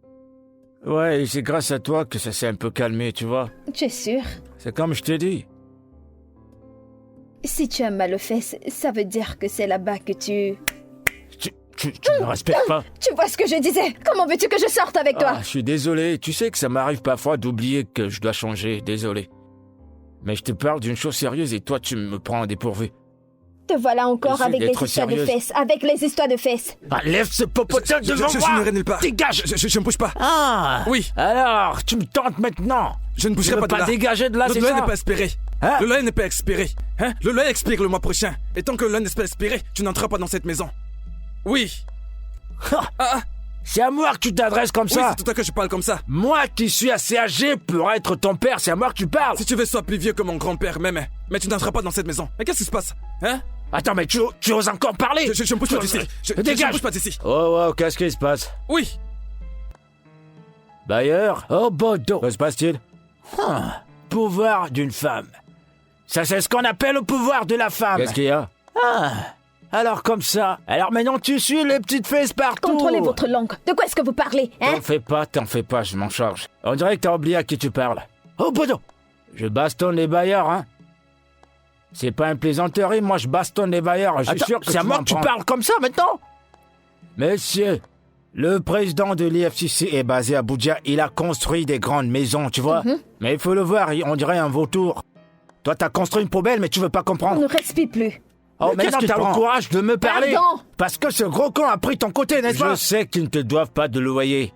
Ouais, et c'est grâce à toi que ça s'est un peu calmé, tu vois. Tu es sûr? C'est comme je t'ai dit. Si tu as mal aux fesses, ça veut dire que c'est là-bas que tu... Tu me respectes pas. Tu vois ce que je disais? Comment veux-tu que je sorte avec toi? Je suis désolé. Tu sais que ça m'arrive parfois d'oublier que je dois changer. Désolé. Mais je te parle d'une chose sérieuse et toi, tu me prends en dépourvu. Te voilà encore Essaye avec les d'être histoires de sérieuse. fesses. Avec les histoires de fesses. Lève ce popotin devant Je moi. n'irai nulle part. Dégage. Je ne bouge pas. Ah. Oui. Alors, tu me tentes maintenant. Je ne Tu bougerai veux pas de là. dégager de là, Le c'est loyer ça? n'est pas expiré. Hein? Le loyer n'est pas expiré. Hein? Le loyer expire le mois prochain. Et tant que le loyer n'est pas expiré, tu n'entreras pas dans cette maison. Oui. C'est à moi que tu t'adresses comme Oui, ça. c'est tout à que je parle comme ça. Moi qui suis assez âgé pour être ton père, c'est à moi que tu parles. Si tu veux, sois plus vieux que mon grand-père, mais tu n'entreras pas dans cette maison. Mais qu'est-ce qui se passe? Hein? Attends, mais tu oses encore parler? Je ne bouge pas d'ici. Je Dégage. ne bouge pas d'ici. Oh, qu'est-ce qui se passe? Oui. D'ailleurs, Bodo, que se passe-t-il? Pouvoir d'une femme. Ça, c'est ce qu'on appelle le pouvoir de la femme. Qu'est-ce qu'il y a? Alors comme ça. Alors maintenant, tu suis les petites fesses partout. Contrôlez votre langue. De quoi est-ce que vous parlez, hein? T'en fais pas, je m'en charge. On dirait que t'as oublié à qui tu parles. Oh, Bodo! Je bastonne les bailleurs, hein? C'est pas une plaisanterie, moi je bastonne les bailleurs. Je suis sûr que c'est à moi que tu parles comme ça maintenant? Messieurs, le président de l'IFCC est basé à Abuja. Il a construit des grandes maisons, tu vois? Mais il faut le voir, on dirait un vautour. Toi, t'as construit une poubelle, mais tu veux pas On comprendre. ne respire plus. Oh, maintenant t'as le courage de me parler. Pardon. Parce que ce gros con a pris ton côté, n'est-ce pas? Je sais qu'ils ne te doivent pas de loyer.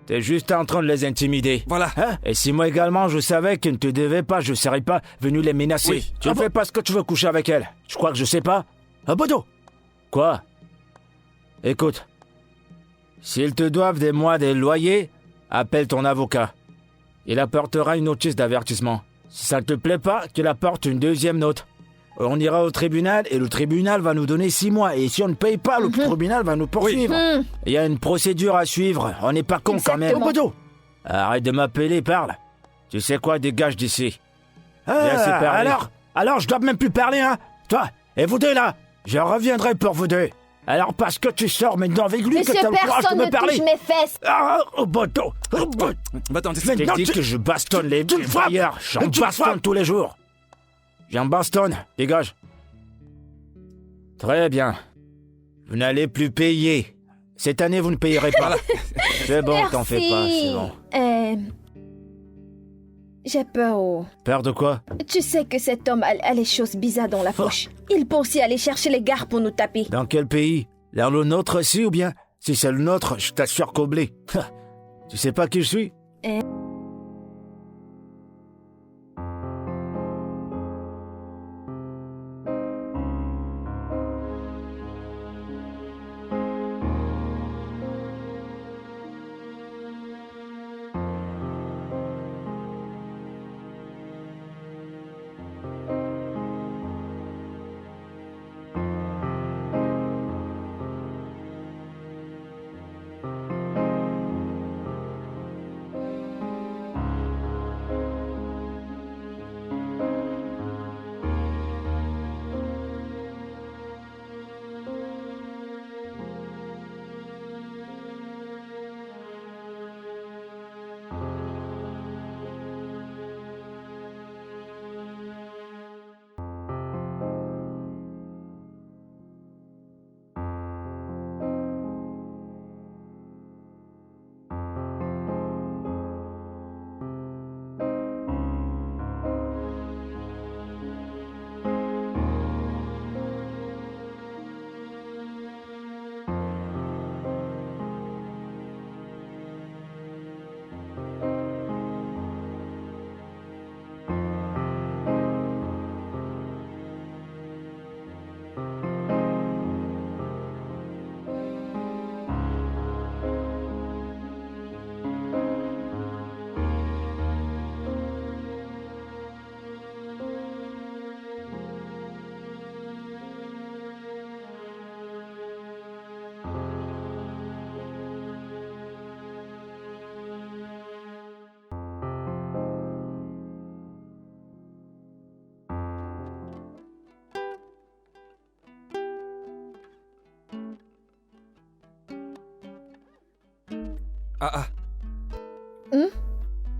T'es juste en train de les intimider. Voilà. Hein? Et si moi également je savais qu'ils ne te devaient pas, je serais pas venu les menacer. Oui. Tu ne fais pas ce que tu veux coucher avec elle. Je crois que je sais pas. Bodo! Quoi? Écoute. S'ils te doivent des mois des loyers, appelle ton avocat. Il apportera une notice d'avertissement. Si ça ne te plaît pas, qu'il apporte une deuxième note. On ira au tribunal et le tribunal va nous donner 6 mois. Et si on ne paye pas, le tribunal va nous poursuivre. Il y a une procédure à suivre. On n'est pas con quand même. Exactement. Bodo! Arrête de m'appeler, parle. Tu sais quoi, dégage d'ici. Bien, c'est parlé. Alors je dois même plus parler, hein? Toi, et vous deux là, je reviendrai pour vous deux. Alors parce que tu sors maintenant avec lui Monsieur, que t'as le courage de personne me ne parler. touche mes fesses. Bodo! Va-t'en d'ici. Je t'ai dit que je bastonne les bailleurs. J'en bastonne tous les jours. J'en bastonne. Dégage. Très bien. Vous n'allez plus payer. Cette année, vous ne payerez pas. C'est bon, t'en fais pas, c'est bon. J'ai peur. Peur de quoi? Tu sais que cet homme a les choses bizarres dans la poche. Il pense y aller chercher les gars pour nous taper. Dans quel pays? Dans le nôtre aussi ou bien? Si c'est le nôtre, je t'assure qu'au blé. Tu sais pas qui je suis?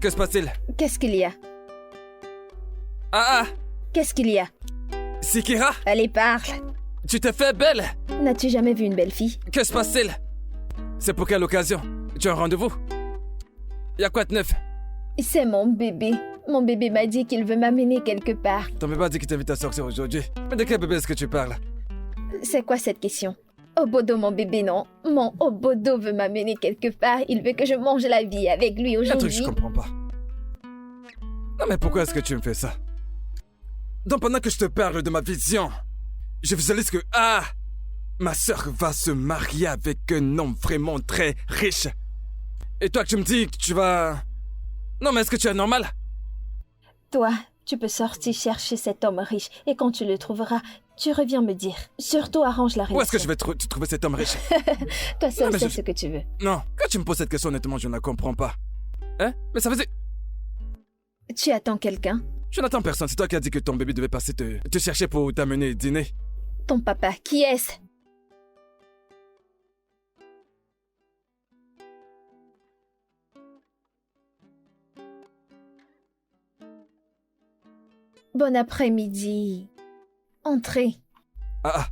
Que se passe-t-il? Qu'est-ce qu'il y a? Ah ah! Qu'est-ce qu'il y a? Sikira? Allez, parle. Tu t'es fait belle? N'as-tu jamais vu une belle fille? Que se passe-t-il? C'est pour quelle occasion? Tu as un rendez-vous? Y a quoi de neuf? C'est mon bébé. Mon bébé m'a dit qu'il veut m'amener quelque part. Ton bébé a dit qu'il t'invite à sortir aujourd'hui. Mais de quel bébé est-ce que tu parles? C'est quoi cette question? Obodo, mon bébé, non. Mon Obodo veut m'amener quelque part. Il veut que je mange la vie avec lui Un truc que aujourd'hui. je comprends pas. Non mais pourquoi est-ce que tu me fais ça? Donc pendant que je te parle de ma vision, je visualise que... Ah! Ma sœur va se marier avec un homme vraiment très riche. Et toi tu me dis que tu vas... Non mais est-ce que tu es normal? Toi, tu peux sortir chercher cet homme riche. Et quand tu le trouveras, tu reviens me dire. Surtout arrange la relation. Où est-ce que je vais trouver cet homme riche? Toi seul Non, mais sais je- ce que tu veux. Non, quand tu me poses cette question, honnêtement, je ne la comprends pas. Hein? Mais ça faisait... Tu attends quelqu'un? Je n'attends personne, c'est toi qui as dit que ton bébé devait passer te chercher pour t'amener dîner. Ton papa, qui est-ce? Bon après-midi. Entrez. Ah ah,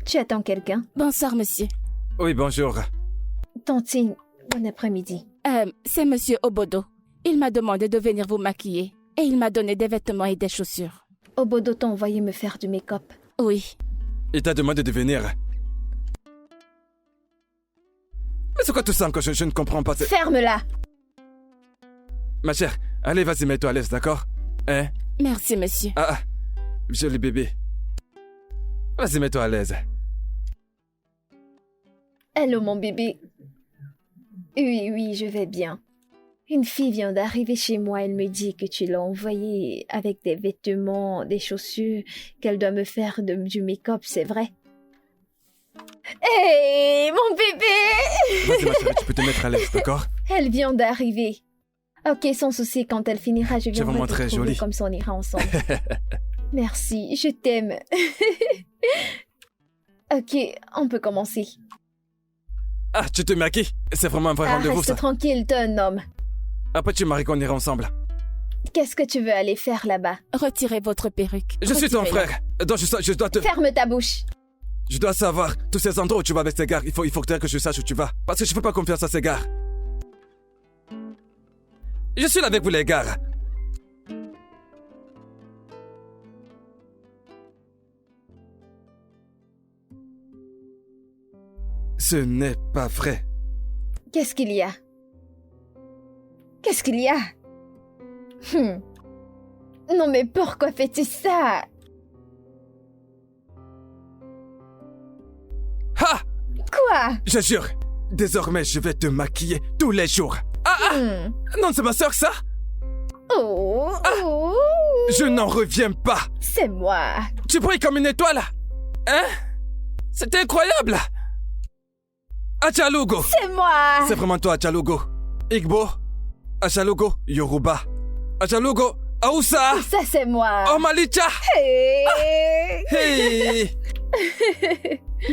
Tu attends quelqu'un? Bonsoir, monsieur. oui, bonjour. Tantine, bon après-midi. C'est monsieur Obodo. Il m'a demandé de venir vous maquiller. Et il m'a donné des vêtements et des chaussures. Obodo t'a envoyé me faire du make-up. Oui. Il t'a demandé de venir. Mais c'est quoi tout ça encore? Je ne comprends pas. Ferme-la! Ma chère, allez, vas-y, mets-toi à l'aise, d'accord? Hein? Merci, monsieur. Ah ah, joli bébé. Vas-y, mets-toi à l'aise. Allô, mon bébé. Oui, je vais bien. Une fille vient d'arriver chez moi. Elle me dit que tu l'as envoyée avec des vêtements, des chaussures, qu'elle doit me faire du make-up, c'est vrai? Hé, mon bébé! Vas-y, ma chérie, tu peux te mettre à l'aise, d'accord? Elle vient d'arriver. Ok, sans souci, quand elle finira, je Tu es viendrai vraiment te très trouver, jolie. comme ça on ira ensemble. Merci, je t'aime. Ok, on peut commencer. Ah, tu te maquilles? C'est vraiment un vrai rendez-vous, Reste ça. tranquille, t'es un homme. Après, tu maries qu'on ira ensemble. Qu'est-ce que tu veux aller faire là-bas? Retirez votre perruque. Je suis ton Retirez-la. frère. Donc, je dois te... Ferme ta bouche. Je dois savoir tous ces endroits où tu vas avec ces gars. Il faut que je sache où tu vas. Parce que je fais pas confiance à ces gars. Je suis là avec vous, les gars. Ce n'est pas vrai. Qu'est-ce qu'il y a? Qu'est-ce qu'il y a? Non mais pourquoi fais-tu ça? Ha! Quoi? Je jure, désormais je vais te maquiller tous les jours. Ah ah! Non, c'est ma soeur, ça? Oh, oh. Je n'en reviens pas. C'est moi. Tu brilles comme une étoile. Hein? C'est incroyable. Achalugo. C'est moi. C'est vraiment toi, Achalugo. Igbo. Achalugo, Yoruba. Achalugo, Aoussa. Ça c'est moi. Omalicha. Hey. Hey.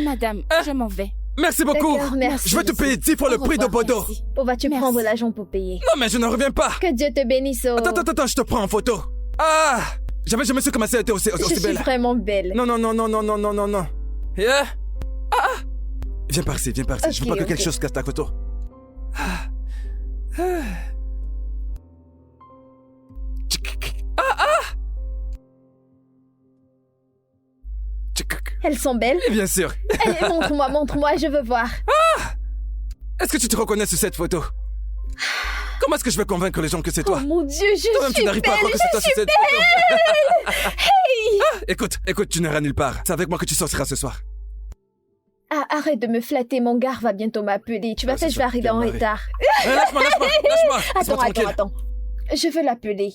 Madame, je m'en vais. Merci beaucoup. D'accord, merci. Je vais te payer 10 fois le Au prix de revoir, Bodo. merci. Où vas-tu Merci. prendre l'argent pour payer? Non, mais je ne reviens pas. Que Dieu te bénisse. Oh. Attends, je te prends en photo. Ah! J'avais jamais su comment ça était aussi Je suis belle. vraiment belle. Non. Yeah. Ah! Viens par ici. Je veux pas que Ok. quelque chose casse ta photo. Ah. Ah. Elles sont belles. Bien sûr. Eh, montre-moi, je veux voir. Est-ce que tu te reconnais sur cette photo? Comment est-ce que je vais convaincre les gens que c'est Oh toi? mon Dieu, je Toi-même, tu suis n'arrives pas à belle, croire que c'est toi je sur suis cette photo. Écoute, tu n'iras nulle part. C'est avec moi que tu sortiras ce soir. Ah, arrête de me flatter, mon gars va bientôt m'appeler. Tu vas Ah, faire, c'est je vais ça, arriver bien en marré. retard. Lâche-moi. Laisse-moi tranquille. Attends. Je veux l'appeler.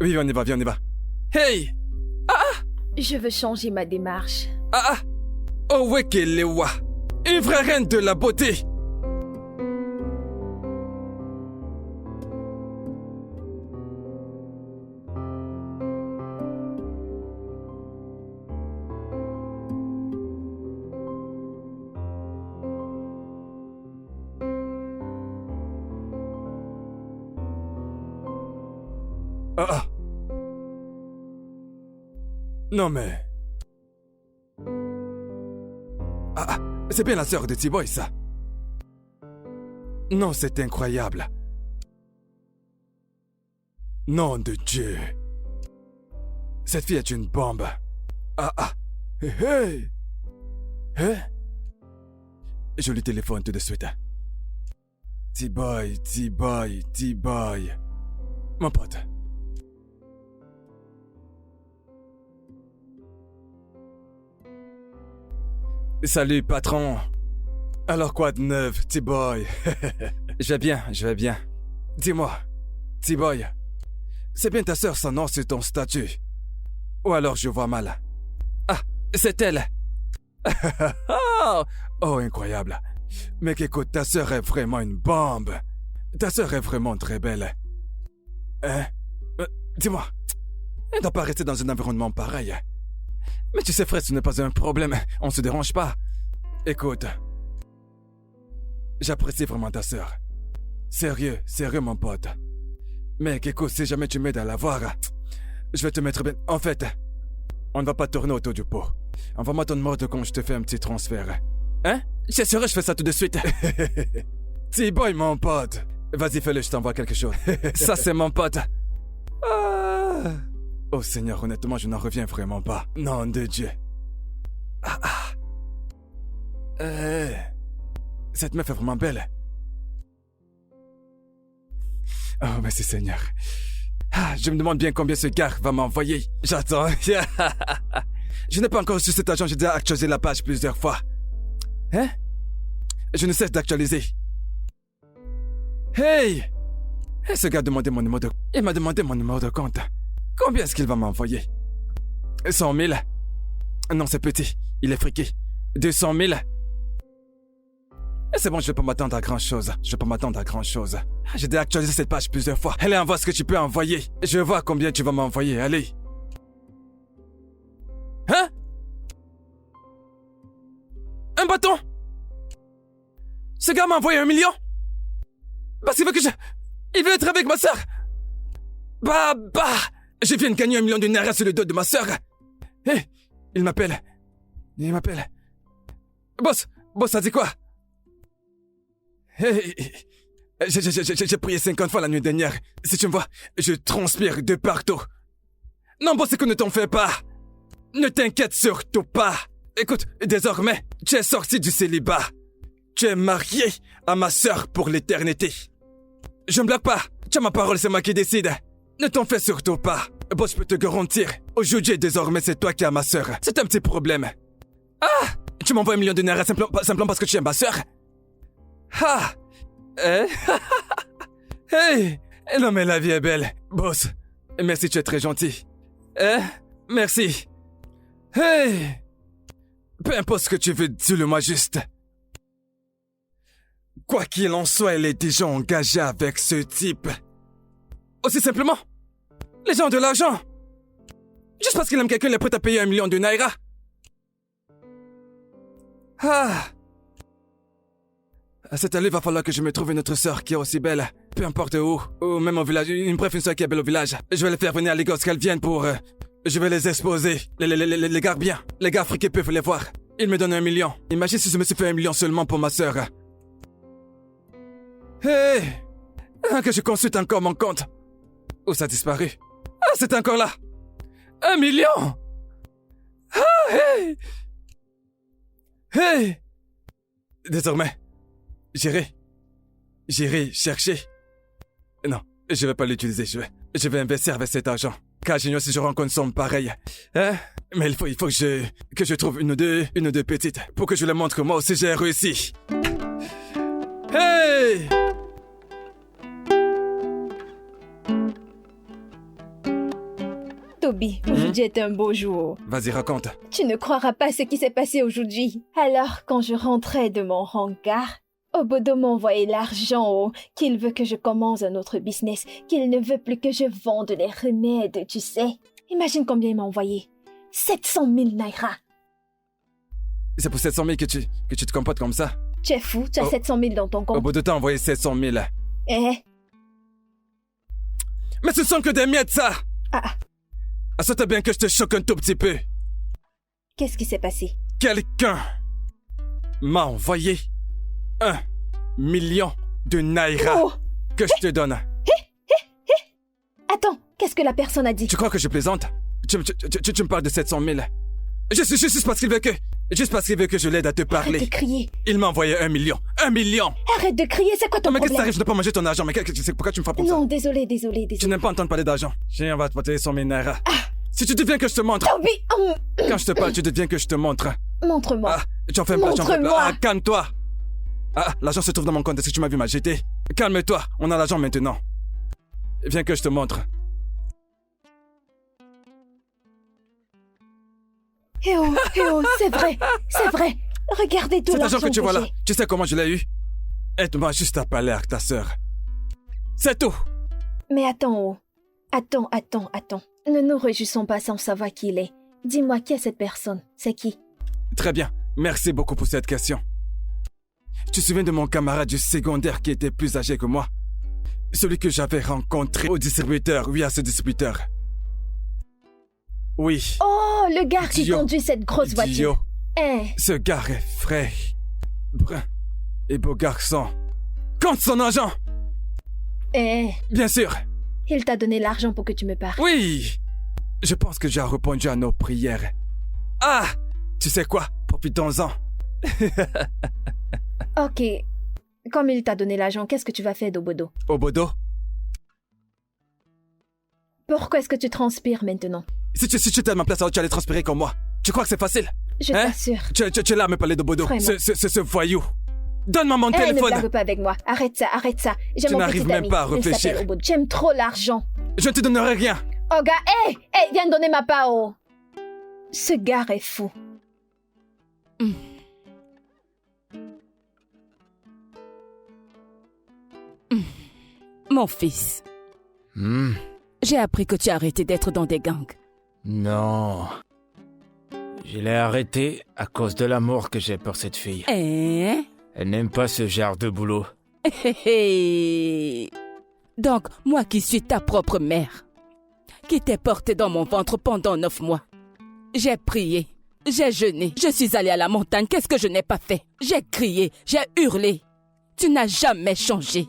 Oui, on y va. Hey! Je veux changer ma démarche. Ah! Owekelewa! Une vraie reine de la beauté! Non mais... Ah, c'est bien la sœur de T-Boy, ça. Non, c'est incroyable. Nom de Dieu. Cette fille est une bombe. Hey, hey. Hein? Je lui téléphone tout de suite. T-Boy. Mon pote. Salut, patron. Alors quoi de neuf, T-Boy? Je vais bien. Dis-moi, T-Boy, c'est bien ta sœur son nom sur ton statut? Ou alors je vois mal? Ah, c'est elle. Oh, incroyable. Mec, écoute, ta sœur est vraiment une bombe. Ta sœur est vraiment très belle. Hein? Dis-moi, elle ne doit pas rester dans un environnement pareil. Mais tu sais, frère, ce n'est pas un problème. On se dérange pas. Écoute, j'apprécie vraiment ta sœur. Sérieux, mon pote. Mec, écoute, si jamais tu m'aides à la voir, je vais te mettre bien... En fait, on ne va pas tourner autour du pot. Envoie-moi ton numéro de compte, je te fais un petit transfert. Hein? C'est sûr, je fais ça tout de suite. T-Boy, mon pote. Vas-y, fais-le, je t'envoie quelque chose. Ça, c'est mon pote. Oh Seigneur, honnêtement, je n'en reviens vraiment pas. Nom de Dieu. Cette meuf est vraiment belle. Oh, merci Seigneur. Je me demande bien combien ce gars va m'envoyer. J'attends. Je n'ai pas encore reçu cet argent, j'ai déjà actualisé la page plusieurs fois. Hein? Je ne cesse d'actualiser. Hey! Ce gars a demandé mon numéro de... Il m'a demandé mon numéro de compte. Combien est-ce qu'il va m'envoyer? 100 000? Non, c'est petit. Il est friqué. 200 000? C'est bon, je vais pas m'attendre à grand chose. J'ai déjà actualisé cette page plusieurs fois. Allez, envoie ce que tu peux envoyer. Je vois combien tu vas m'envoyer. Allez. Hein? Un bâton? Ce gars m'a envoyé 1 million? Parce qu'il veut que je... Il veut être avec ma sœur. Bah. Je viens de gagner 1 million de naira sur le dos de ma sœur. Hé, il m'appelle. Boss, ça dit quoi? Hey, j'ai prié 50 fois la nuit dernière. Si tu me vois, je transpire de partout. Non, boss, c'est que ne t'en fais pas. Ne t'inquiète surtout pas. Écoute, désormais, tu es sorti du célibat. Tu es marié à ma sœur pour l'éternité. Je ne blague pas. Tu as ma parole, c'est moi qui décide. Ne t'en fais surtout pas. Boss, je peux te garantir. Aujourd'hui, désormais, c'est toi qui as ma sœur. C'est un petit problème. Tu m'envoies 1 million de naira simplement parce que tu es ma sœur? Hey! Non mais la vie est belle. Boss, merci, tu es très gentil. Merci. Hey! Peu importe ce que tu veux, dis-le-moi juste. Quoi qu'il en soit, elle est déjà engagée avec ce type. Aussi simplement, les gens ont de l'argent. Juste parce qu'il aime quelqu'un, il est prêt à payer 1 million de naira. Cette année, il va falloir que je me trouve une autre sœur qui est aussi belle. Peu importe où, ou même au village. Une sœur qui est belle au village. Je vais les faire venir à Lagos, qu'elles viennent pour... je vais les exposer. Les gars bien. Les gars africains peuvent les voir. Ils me donnent 1 million. Imagine si je me suis fait 1 million seulement pour ma sœur. Hey! Que je consulte encore mon compte. Où ça a disparu? C'est encore là. 1 million! Hey! Hey! Désormais, j'irai chercher. Non, je vais pas l'utiliser, je vais investir avec cet argent. Car j'ignore si je rencontre une somme pareille. Mais il faut que je trouve une ou deux petites pour que je leur montre que moi aussi j'ai réussi. Hey! Toby, aujourd'hui est un beau jour. Vas-y, raconte. Tu ne croiras pas ce qui s'est passé aujourd'hui. Alors, quand je rentrais de mon hangar, Obodo m'a envoyé l'argent, qu'il veut que je commence un autre business, qu'il ne veut plus que je vende les remèdes, tu sais. Imagine combien il m'a envoyé. 700 000 naira. C'est pour 700 000 que tu te comportes comme ça? Tu es fou, tu as 700 000 dans ton compte. Obodo t'a envoyé 700 000. Eh? Mais ce sont que des miettes, ça! Ça serait bien que je te choque un tout petit peu. Qu'est-ce qui s'est passé? Quelqu'un m'a envoyé 1 million de naira Oh! que je te donne. Attends, qu'est-ce que la personne a dit? Tu crois que je plaisante? Tu me parles de 700 000. Juste parce qu'il veut que je l'aide à te Arrête parler. de crier. Il m'a envoyé 1 million. 1 million! Arrête de crier, c'est quoi ton Mais qu'est-ce qui problème? t'arrive? Je ne peux pas manger ton argent. Mais pourquoi tu me frappes comme ça? Non, désolé. Tu n'aimes pas entendre parler d'argent. Viens, on va te porter sur mes naira. Si tu deviens que je te montre. Toby, Quand je te parle, tu deviens que je te montre. montre-moi. Ah, tu en fais pas, tu en fais Montre-moi. pas. Ah, calme-toi. Ah, l'argent se trouve dans mon compte. Est-ce que tu m'as vu m'agiter? Calme-toi, on a l'argent maintenant. Viens que je te montre. Eh oh, c'est vrai. Regardez tout Cet l'argent argent que tu vois là, j'ai. tu sais comment je l'ai eu? Aide-moi juste à parler avec ta sœur. C'est tout. Mais attends. Ne nous réjouissons pas sans savoir qui il est. Dis-moi qui est cette personne. C'est qui? Très bien, merci beaucoup pour cette question. Tu te souviens de mon camarade du secondaire qui était plus âgé que moi? Celui que j'avais rencontré au distributeur, oui, à ce distributeur. Oui. Oh, le gars qui Dio. conduit cette grosse Dio. voiture. Hein? Ce gars est frais, brun et beau garçon. Compte son argent! Bien sûr. Il t'a donné l'argent pour que tu me parles. Oui! Je pense que j'ai répondu à nos prières. Ah! Tu sais quoi? Profitons-en. Ok. Comme il t'a donné l'argent, qu'est-ce que tu vas faire d'Obodo? Obodo? Pourquoi est-ce que tu transpires maintenant? Si tu étais à ma place, alors tu allais transpirer comme moi. Tu crois que c'est facile? Je Hein? t'assure. Tu es là à me parler d'Obodo. Vraiment. Ce voyou. Donne-moi mon Ne téléphone. blague pas avec moi. Arrête ça. J'ai Tu mon n'arrives petit même ami. pas à Il réfléchir. s'appelle Obodo. J'aime trop l'argent. Je ne te donnerai rien. Oh gars, viens me donner ma part. Oh. Ce gars est fou. Mon fils, Hmm, j'ai appris que tu as arrêté d'être dans des gangs. non. Je l'ai arrêté à cause de l'amour que j'ai pour cette fille. Hein? Elle n'aime pas ce genre de boulot. Hé, hé. Donc, moi qui suis ta propre mère, qui t'ai porté dans mon ventre pendant 9 mois, j'ai prié, j'ai jeûné, je suis allée à la montagne, qu'est-ce que je n'ai pas fait? J'ai crié, j'ai hurlé. Tu n'as jamais changé.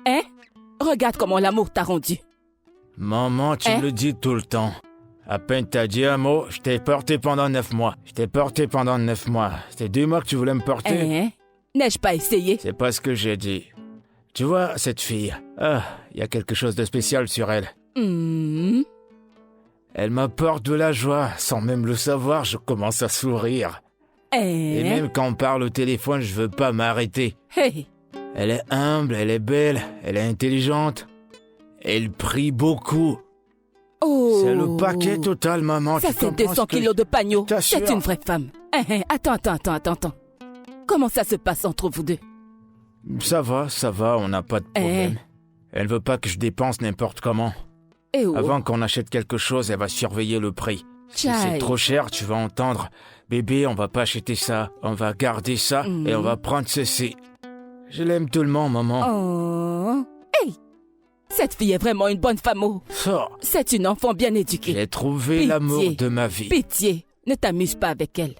Hein? Regarde comment l'amour t'a rendu. Maman, tu Hein? me le dis tout le temps. À peine t'as dit un mot, je t'ai porté pendant 9 mois. C'était 2 mois que tu voulais me porter. Hein? N'ai-je pas essayé? C'est pas ce que j'ai dit. Tu vois, cette fille, il y a quelque chose de spécial sur elle. Hmm. Elle m'apporte de la joie. Sans même le savoir, je commence à sourire. Et Hein? même quand on parle au téléphone, je veux pas m'arrêter. Hey. Elle est humble, elle est belle, elle est intelligente. Elle prie beaucoup. Oh. C'est le paquet total, maman. Ça, tu c'est comprends 200 ce que kilos de pagno. t'assure. C'est une vraie femme. Attends. Comment ça se passe entre vous deux? Ça va, on n'a pas de problème. Elle veut pas que je dépense n'importe comment. Eh oh. Avant qu'on achète quelque chose, elle va surveiller le prix. Si c'est Chai. trop cher, tu vas entendre « Bébé, on va pas acheter ça, on va garder ça et on va prendre ceci. » Je l'aime tellement, maman. Oh. Hey! Cette fille est vraiment une bonne femme. Oh. Ça, C'est une enfant bien éduquée. j'ai trouvé Pitié. l'amour de ma vie. Pitié, ne t'amuse pas avec elle.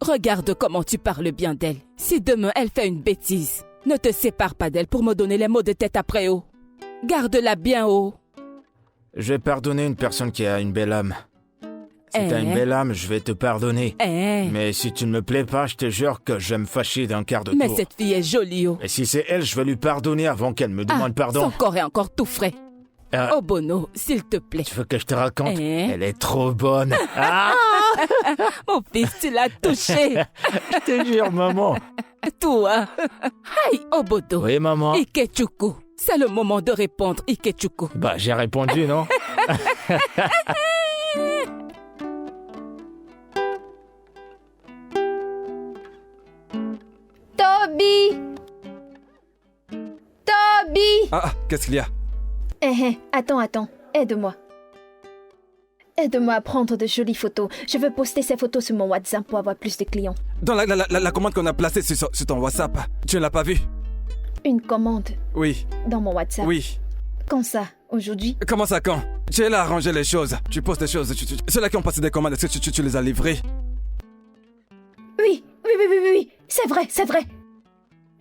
Regarde comment tu parles bien d'elle. Si demain elle fait une bêtise, ne te sépare pas d'elle pour me donner les mots de tête après, oh. Garde-la bien, oh. Je vais pardonner une personne qui a une belle âme. Si t'as une belle âme, je vais te pardonner. Mais si tu ne me plais pas, je te jure que je vais me fâcher d'un quart de Mais tour. cette fille est jolie, oh. Et si c'est elle, je vais lui pardonner avant qu'elle me demande Son pardon. corps est encore tout frais. Ah, Oh Bono, s'il te plaît. tu veux que je te raconte? Hein? Elle est trop bonne. Ah, Mon fils, tu l'as touché. je te jure, maman. Toi. Hey, Obodo. Oui, maman. Ikechuku. C'est le moment de répondre, Ikechuku. Bah, j'ai répondu, non? Toby! Ah, qu'est-ce qu'il y a? Attends. Aide-moi. Aide-moi à prendre de jolies photos. Je veux poster ces photos sur mon WhatsApp pour avoir plus de clients. Dans la commande qu'on a placée sur ton WhatsApp, tu ne l'as pas vue? Une commande Oui, dans mon WhatsApp. oui. Quand ça? Aujourd'hui? Comment ça, quand? Tu es là à ranger les choses. Tu poses les choses. Ceux-là qui ont passé des commandes, est-ce que tu les as livrés? Oui. C'est vrai.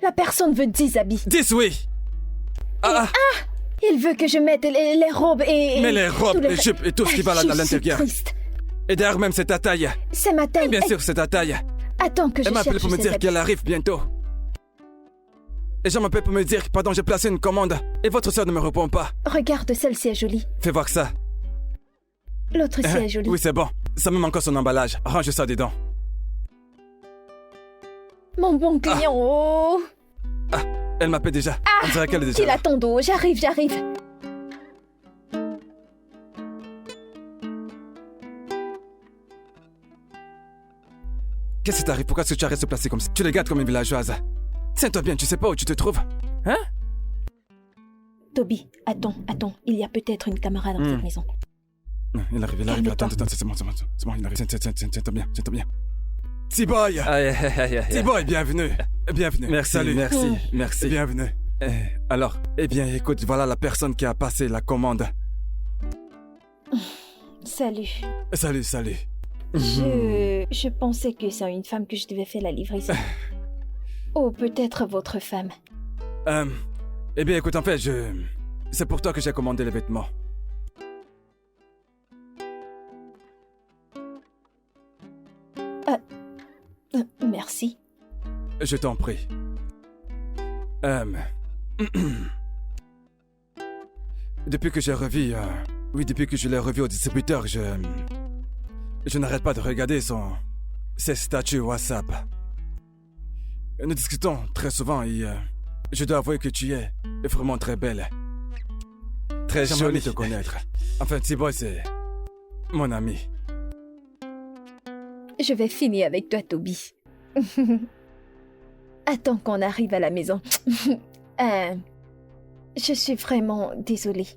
La personne veut 10 habits. 10, oui. Il veut que je mette les robes et... Mais les robes, les jupes et tout ce qui va là à l'intérieur. Je suis triste. Et d'ailleurs même c'est ta taille. C'est ma taille. Et bien sûr c'est ta taille. Attends que je Elle m'a appelé cherche pour me ces dire habits. qu'elle arrive bientôt. Les gens m'appellent pour me dire, pardon, j'ai placé une commande et votre soeur ne me répond pas. Regarde, celle-ci est jolie. Fais voir ça. L'autre aussi est jolie. Oui, c'est bon. Ça me manque encore son emballage. Range ça dedans. Mon bon client, oh. Elle m'appelle déjà. On dirait qu'elle est déjà Il là. attend d'eau. J'arrive. Qu'est-ce qui t'arrive? Pourquoi est-ce que tu arrêtes de se placer comme ça? Tu les gardes comme une villageoise. Tiens-toi bien, tu sais pas où tu te trouves? Hein? Toby, attends. Il y a peut-être une caméra dans cette maison. Non, il arrive. Calme-toi. Attends, c'est bon, il arrive. Tiens-toi bien. T-Boy! T-Boy, bienvenue. Merci, Salut. merci. Bienvenue. Alors, eh bien, écoute, voilà la personne qui a passé la commande. Salut. Salut. Je pensais que c'est une femme que je devais faire la livraison. Oh, peut-être votre femme. Eh bien, écoute, en fait, c'est pour toi que j'ai commandé les vêtements. Merci. Je t'en prie. Depuis que j'ai revu... depuis que je l'ai revu au distributeur, je n'arrête pas de regarder ses statuts WhatsApp. Nous discutons très souvent et je dois avouer que tu es vraiment très belle. Très jolie de te connaître. Enfin, T-Boy, c'est mon ami. Je vais finir avec toi, Toby. Attends qu'on arrive à la maison. Je suis vraiment désolée.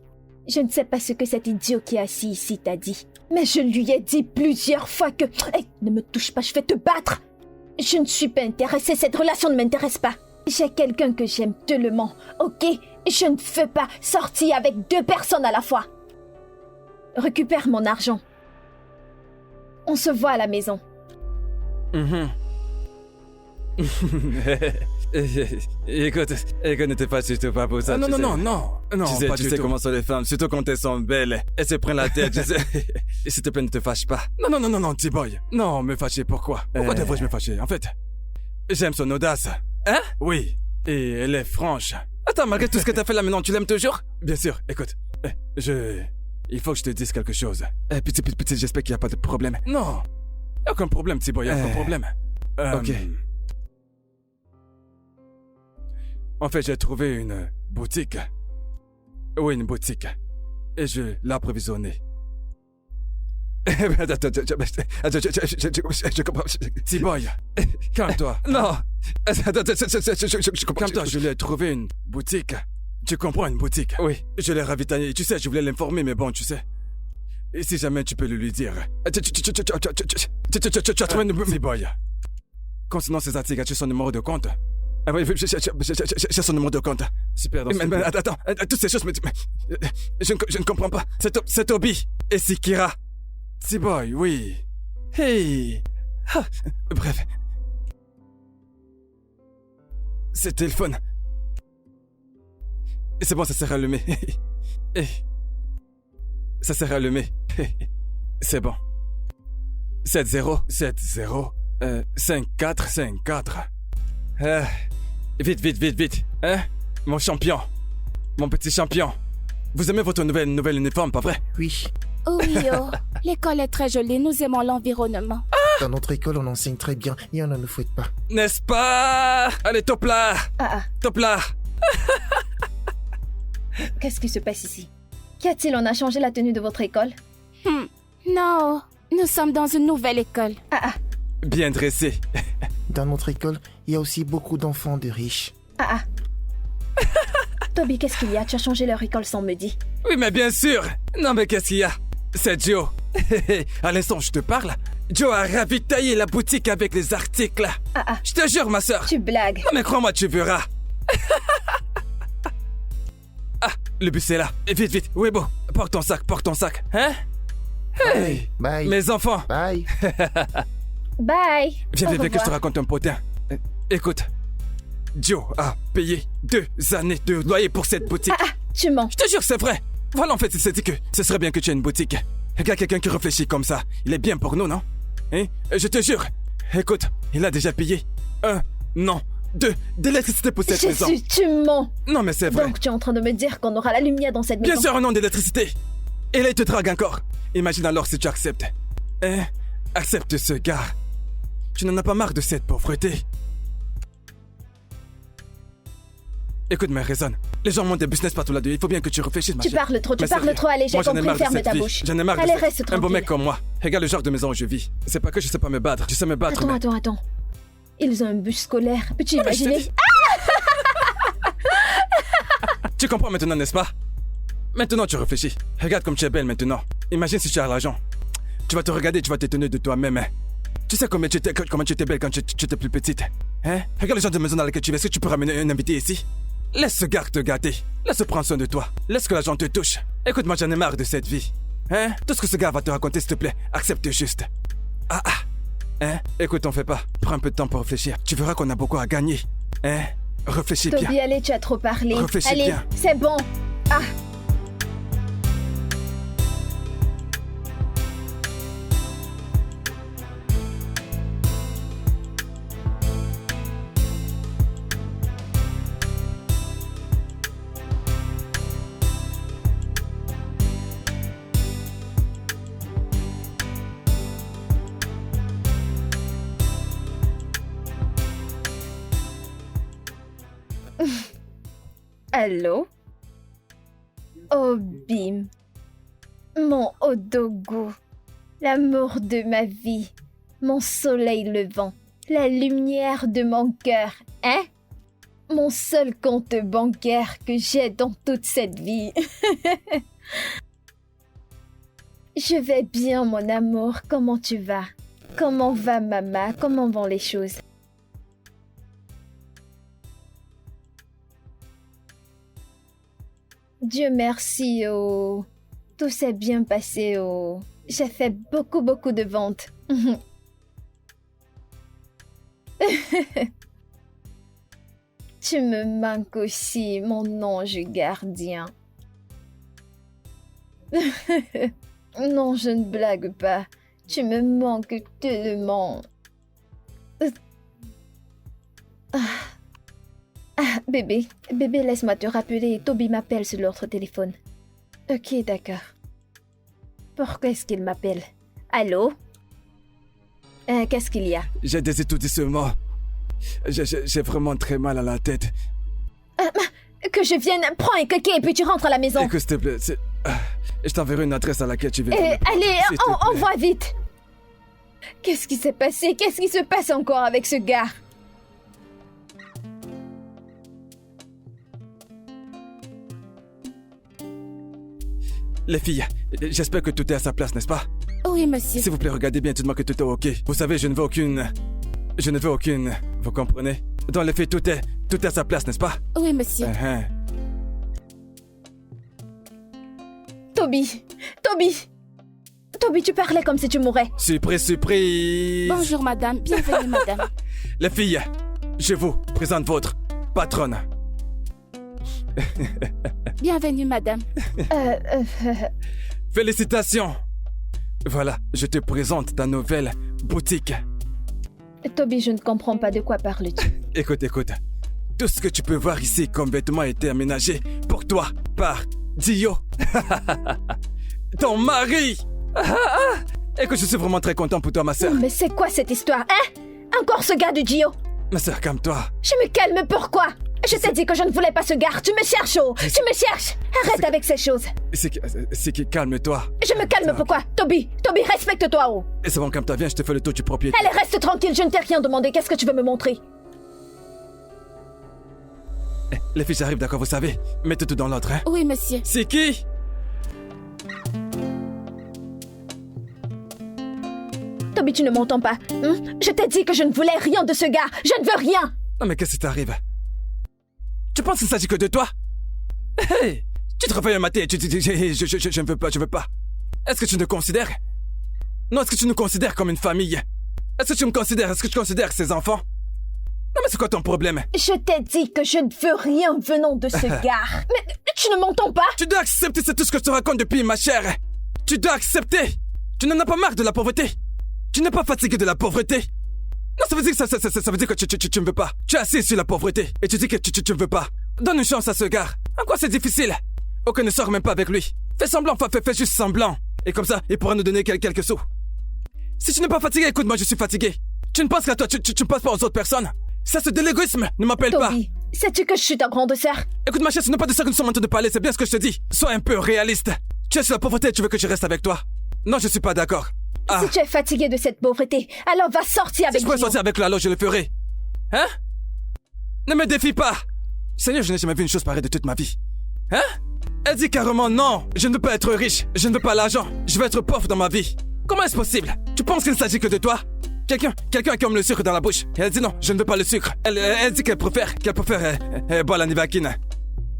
Je ne sais pas ce que cet idiot qui est assis ici t'a dit. Mais je lui ai dit plusieurs fois que... Hey, ne me touche pas, je vais te battre. Je ne suis pas intéressée, cette relation ne m'intéresse pas. J'ai quelqu'un que j'aime tellement, ok? Je ne veux pas sortir avec 2 personnes à la fois. Récupère mon argent. On se voit à la maison. Écoute, ne te fâche surtout pas pour ça. Non, Tu sais comment sont les femmes, surtout quand elles sont belles. Elles se prennent la tête, je sais. S'il te plaît, ne te fâche pas. Non, T-Boy. Non, me fâcher, pourquoi? Pourquoi devrais-je me fâcher? En fait, J'aime son audace. hein? Oui, et elle est franche. Attends, malgré tout ce que t'as fait là maintenant, tu l'aimes toujours? Bien sûr, écoute, il faut que je te dise quelque chose. Pitié, j'espère qu'il n'y a pas de problème. Non. Y'a aucun problème, T-Boy, y'a aucun problème. Ok. En fait, j'ai trouvé une boutique. Oui, une boutique. Et je l'ai approvisionnée. Je comprends. T-Boy, calme-toi. Non. Calme-toi, je lui ai trouvé une boutique. Tu comprends, une boutique? Oui. Je l'ai ravitaillé. Tu sais, je voulais l'informer, mais bon, tu sais. Et si jamais tu peux le lui dire. Tu as trouvé une boutique? T-Boy. Concernant ces articles, as-tu son numéro de compte? Ah oui, j'ai son numéro de compte. Super, Mais attends, toutes ces choses, mais je ne comprends pas. C'est Toby et Sikira. T-Boy, oui. Hey. Bref. C'est le téléphone. C'est bon, ça s'est rallumé. Ça s'est rallumé. C'est bon. 70 5454. Vite. Hein? Mon champion. Mon petit champion. Vous aimez votre nouvelle uniforme, pas vrai? Oui. Oui, oh. L'école est très jolie, nous aimons l'environnement. Dans notre école, on enseigne très bien et on ne nous fouette pas. N'est-ce pas? Allez, top là! Top là! Qu'est-ce qui se passe ici? Qu'y a-t-il? On a changé la tenue de votre école? Non, nous sommes dans une nouvelle école. Bien dressé. Dans notre école, il y a aussi beaucoup d'enfants de riches. Toby, qu'est-ce qu'il y a? Tu as changé leur école sans me dire. Oui, mais bien sûr! Non, mais qu'est-ce qu'il y a? C'est Joe. À l'instant où je te parle, Joe a ravitaillé la boutique avec les articles. Je te jure, ma soeur. Tu blagues. Non, mais crois-moi, tu verras. Le bus est là. Vite. Oui, bon. Porte ton sac, hein? Hey! Bye. Mes enfants! Bye. Bye. Viens, Au viens, que je te revoir. raconte un potin. Écoute, Joe a payé 2 années de loyer pour cette boutique. Tu mens. Je te jure, c'est vrai. Voilà, en fait, il s'est dit que ce serait bien que tu aies une boutique. Regarde quelqu'un qui réfléchit comme ça. Il est bien pour nous, non? Hein? Je te jure. Écoute, il a déjà payé 1 an, 2 d'électricité pour cette maison. Jésus, tu mens. Non, mais c'est vrai. Donc tu es en train de me dire qu'on aura la lumière dans cette Bien maison. sûr, un an d'électricité. Et là, il te drague encore. Imagine alors si tu acceptes. Hein? Accepte ce gars. Tu n'en as pas marre de cette pauvreté. Écoute, mais raisonne. Les gens montent des business partout là-dedans. Il faut bien que tu réfléchisses, ma Tu chérie. parles trop, tu Mais parles sérieux. trop. Allez, j'ai Moi, j'en ai compris, marre de ferme cette ta vie. bouche. J'en ai marre Allez, de reste Un beau mec tranquille. comme moi. Regarde le genre de maison où je vis. C'est pas que je sais pas me battre. Je sais me battre, mais... Attends. Ils ont un bus scolaire. Peux-tu Ah, mais je t'ai imaginer? dit. Tu comprends maintenant, n'est-ce pas? Maintenant, tu réfléchis. Regarde comme tu es belle maintenant. Imagine si tu as l'argent. Tu vas te regarder, tu vas t'étonner de toi-même. Hein. Tu sais comment tu étais belle quand tu étais plus petite. Hein? Regarde le genre de maison dans laquelle tu vis. Est-ce que tu peux ramener un invité ici? Laisse ce gars te gâter. Laisse prendre soin de toi. Laisse que l'argent te touche. Écoute-moi, j'en ai marre de cette vie. Hein? Tout ce que ce gars va te raconter, s'il te plaît, accepte juste. Hein? Écoute, on fait pas. Prends un peu de temps pour réfléchir. Tu verras qu'on a beaucoup à gagner. Hein? Réfléchis bien. Toby, allez, tu as trop parlé. Réfléchis Allez, bien. c'est bon. Ah. Allô? Oh, Bim. Mon Odogo. L'amour de ma vie. Mon soleil levant. La lumière de mon cœur. Hein? Mon seul compte bancaire que j'ai dans toute cette vie. Je vais bien, mon amour. Comment tu vas? Comment va maman? Comment vont les choses? Dieu merci, oh. Tout s'est bien passé, oh. J'ai fait beaucoup de ventes. Tu me manques aussi, mon ange gardien. Non, je ne blague pas. Tu me manques tellement. Bébé, laisse-moi te rappeler. Toby m'appelle sur l'autre téléphone. Ok, d'accord. Pourquoi est-ce qu'il m'appelle? Allô? Qu'est-ce qu'il y a? J'ai des étourdissements. J'ai vraiment très mal à la tête. Que je vienne, prends un coquet et puis tu rentres à la maison. Écoute, s'il te plaît, je t'enverrai une adresse à laquelle tu viens. Allez, S'il te plaît. envoie vite. Qu'est-ce qui s'est passé? Qu'est-ce qui se passe encore avec ce gars? Les filles, j'espère que tout est à sa place, n'est-ce pas? Oui, monsieur. S'il vous plaît, regardez bien, dites-moi que tout est ok. Vous savez, je ne veux aucune... Vous comprenez? Dans les faits, tout est à sa place, n'est-ce pas? Oui, monsieur. Toby, tu parlais comme si tu mourrais. Surprise! Bonjour, madame. Bienvenue, madame. Les filles, je vous présente votre patronne. Bienvenue, madame. Félicitations! Voilà, je te présente ta nouvelle boutique. Toby, je ne comprends pas de quoi parles-tu. Écoute. Tout ce que tu peux voir ici comme vêtements a été aménagé pour toi par Dio. Ton mari! Écoute, je suis vraiment très content pour toi, ma sœur. Mais c'est quoi cette histoire, hein? Encore ce gars de Gio? Ma sœur, calme-toi. Je me calme, pourquoi? Je t'ai dit que je ne voulais pas ce gars. Tu me cherches, oh! Tu me cherches! Arrête avec ces choses. C'est que calme-toi. Je me calme, pourquoi? Toby, respecte-toi, oh! Et c'est bon, calme-toi, viens, je te fais le tour du propriétaire. Allez, reste tranquille, je ne t'ai rien demandé. Qu'est-ce que tu veux me montrer? Les filles, j'arrive, d'accord, vous savez. Mettez tout dans l'ordre, hein. Oui, monsieur. C'est qui? Toby, tu ne m'entends pas, hein? Je t'ai dit que je ne voulais rien de ce gars. Je ne veux rien. Non, mais qu'est-ce qui t'arrive? Tu penses qu'il s'agit que de toi? Hey! Tu te réveilles un matin et tu dis, je ne veux pas, je veux pas. Est-ce que tu nous considères? Non, est-ce que tu nous considères comme une famille? Est-ce que tu me considères? Est-ce que tu considères ses enfants? Non, mais c'est quoi ton problème? Je t'ai dit que je ne veux rien venant de ce gars. Mais tu ne m'entends pas? Tu dois accepter, c'est tout ce que je te raconte depuis, ma chère. Tu dois accepter. Tu n'en as pas marre de la pauvreté. Tu n'es pas fatigué de la pauvreté. Non, ça veut dire que ça veut dire que tu ne veux pas. Tu es assis sur la pauvreté et tu dis que tu ne veux pas. Donne une chance à ce gars. En quoi c'est difficile? Aucun ne sort même pas avec lui. Fais semblant, fais juste semblant. Et comme ça, il pourra nous donner quelques sous. Si tu n'es pas fatigué, écoute, moi je suis fatigué. Tu ne penses qu'à toi, tu ne penses pas aux autres personnes. Ça, c'est de l'égoïsme, ne m'appelle pas. Toby, sais-tu que je suis ta grande sœur? Écoute ma chère, ce n'est pas de ça que nous sommes en train de parler, c'est bien ce que je te dis. Sois un peu réaliste. Tu es sur la pauvreté et tu veux que je reste avec toi? Non, je suis pas d'accord. Ah. Si tu es fatigué de cette pauvreté, alors va sortir avec Si je pouvais Guillaume. sortir avec lui, alors je le ferai. Hein? Ne me défie pas. Seigneur, je n'ai jamais vu une chose pareille de toute ma vie. Hein? Elle dit carrément non, je ne veux pas être riche, je ne veux pas l'argent, je veux être pauvre dans ma vie. Comment est-ce possible? Tu penses qu'il ne s'agit que de toi? Quelqu'un qui aime le sucre dans la bouche. Et elle dit non, je ne veux pas le sucre. Elle dit qu'elle préfère boire la Nivaquine.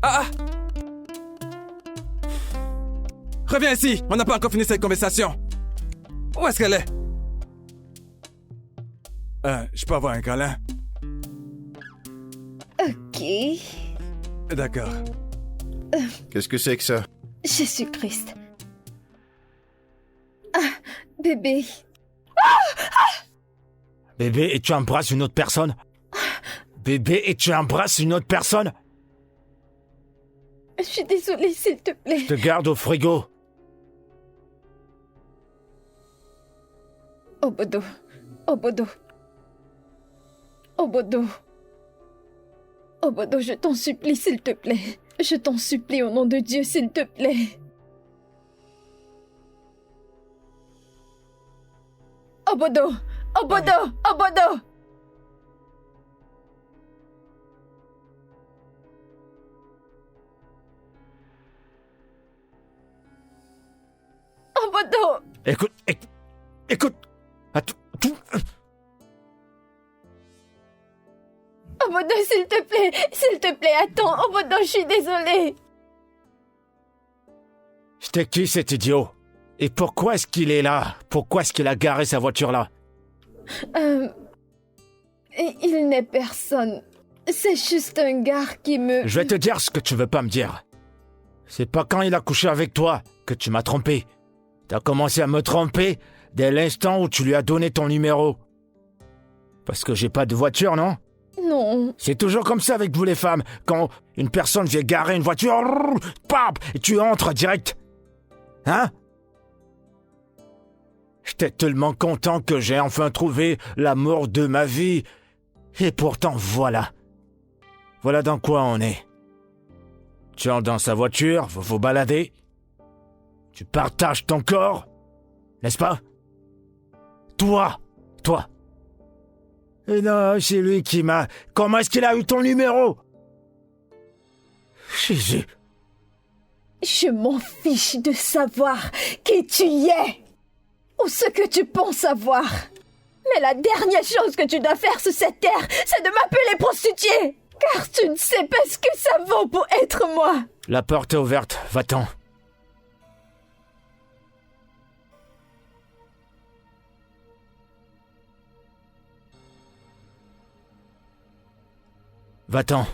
Ah! Reviens ici, on n'a pas encore fini cette conversation. Où est-ce qu'elle est? Je peux avoir un câlin? Ok. D'accord. Qu'est-ce que c'est que ça? Jésus-Christ. Ah, bébé. Bébé, et tu embrasses une autre personne? Bébé, et tu embrasses une autre personne? Je suis désolée, s'il te plaît. Je te garde au frigo. Obodo. Obodo. Obodo. Obodo, je t'en supplie, s'il te plaît. Je t'en supplie au nom de Dieu, s'il te plaît. Obodo. Obodo. Obodo. Obodo. Écoute. Attends, Obodo, s'il te plaît, attends. Obodo, je suis désolée. C'était qui cet idiot? Et pourquoi est-ce qu'il est là? Pourquoi est-ce qu'il a garé sa voiture là? Il n'est personne. C'est juste un gars qui me... Je vais te dire ce que tu veux pas me dire. C'est pas quand il a couché avec toi que tu m'as trompé. T'as commencé à me tromper dès l'instant où tu lui as donné ton numéro. Parce que j'ai pas de voiture, non? Non. C'est toujours comme ça avec vous les femmes. Quand une personne vient garer une voiture, pam, et tu entres direct. Hein? J'étais tellement content que j'ai enfin trouvé l'amour de ma vie. Et pourtant, voilà. Voilà dans quoi on est. Tu entres dans sa voiture, vous vous baladez. Tu partages ton corps, n'est-ce pas? Toi. Et non, c'est lui qui m'a... Comment est-ce qu'il a eu ton numéro? Jésus. Je m'en fiche de savoir qui tu es ou ce que tu penses savoir. Mais la dernière chose que tu dois faire sur cette terre, c'est de m'appeler prostituée. Car tu ne sais pas ce que ça vaut pour être moi. La porte est ouverte, va-t'en. Va-t'en.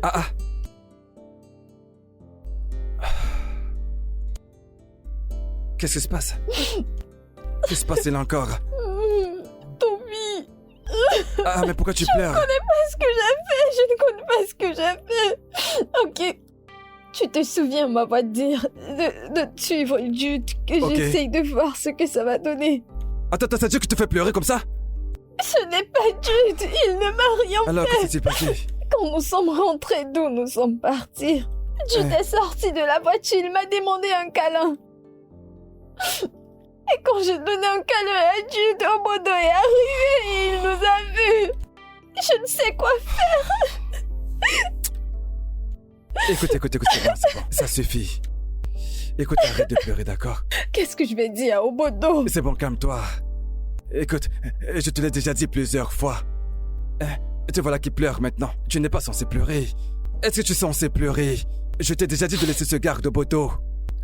Ah. Qu'est-ce qui se passe? Qu'est-ce qui se passe là encore? Toby. Ah, mais pourquoi tu pleures? Je connais pas ce que j'ai fait. je ne compte pas ce que j'ai fait. Ok. Tu te souviens m'avoir dit de suivre Jude, que Ok. j'essaye de voir ce que ça va donner. Attends, c'est Dieu qui te fait pleurer comme ça? Ce n'est pas Jude, il ne m'a rien Alors, fait. qu'est-ce qui s'est passé? Quand nous sommes rentrés d'où nous sommes partis, Jude est sorti de la voiture, il m'a demandé un câlin. Et quand j'ai donné un câlin à Jude, Obodo est arrivé et il nous a vus. Je ne sais quoi faire. Écoute, c'est bon, ça suffit. Écoute, arrête de pleurer, d'accord? Qu'est-ce que je vais dire à Obodo? C'est bon, calme-toi. Écoute, je te l'ai déjà dit plusieurs fois. Te voilà qui pleure maintenant. Tu n'es pas censé pleurer. Est-ce que tu es censé pleurer? Je t'ai déjà dit de laisser ce garde au poteau.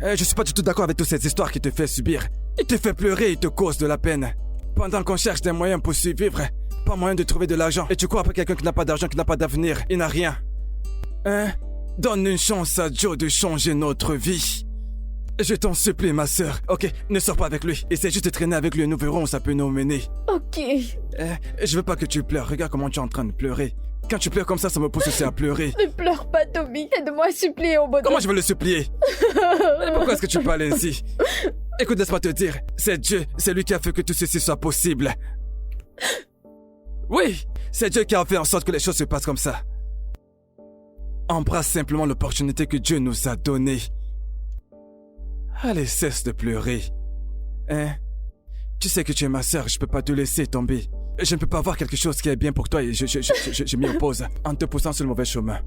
Je suis pas du tout d'accord avec toutes ces histoires qu'il te fait subir. Il te fait pleurer, il te cause de la peine. Pendant qu'on cherche des moyens pour survivre, pas moyen de trouver de l'argent. Et tu cours après quelqu'un qui n'a pas d'argent, qui n'a pas d'avenir. Il n'a rien. Donne une chance à Joe de changer notre vie. Je t'en supplie, ma sœur. Ok, ne sors pas avec lui. Essaie juste de traîner avec lui et nous verrons où ça peut nous mener. Ok. Je veux pas que tu pleures. Regarde comment tu es en train de pleurer. Quand tu pleures comme ça me pousse aussi à pleurer. Ne pleure pas, Tommy. Aide-moi à supplier Obodo. Comment je vais le supplier? Pourquoi est-ce que tu parles ainsi? Écoute, laisse-moi te dire. C'est Dieu. C'est lui qui a fait que tout ceci soit possible. Oui, c'est Dieu qui a fait en sorte que les choses se passent comme ça. Embrasse simplement l'opportunité que Dieu nous a donnée. Allez, cesse de pleurer. Tu sais que tu es ma sœur, je peux pas te laisser tomber. Je ne peux pas voir quelque chose qui est bien pour toi et je m'y oppose en te poussant sur le mauvais chemin.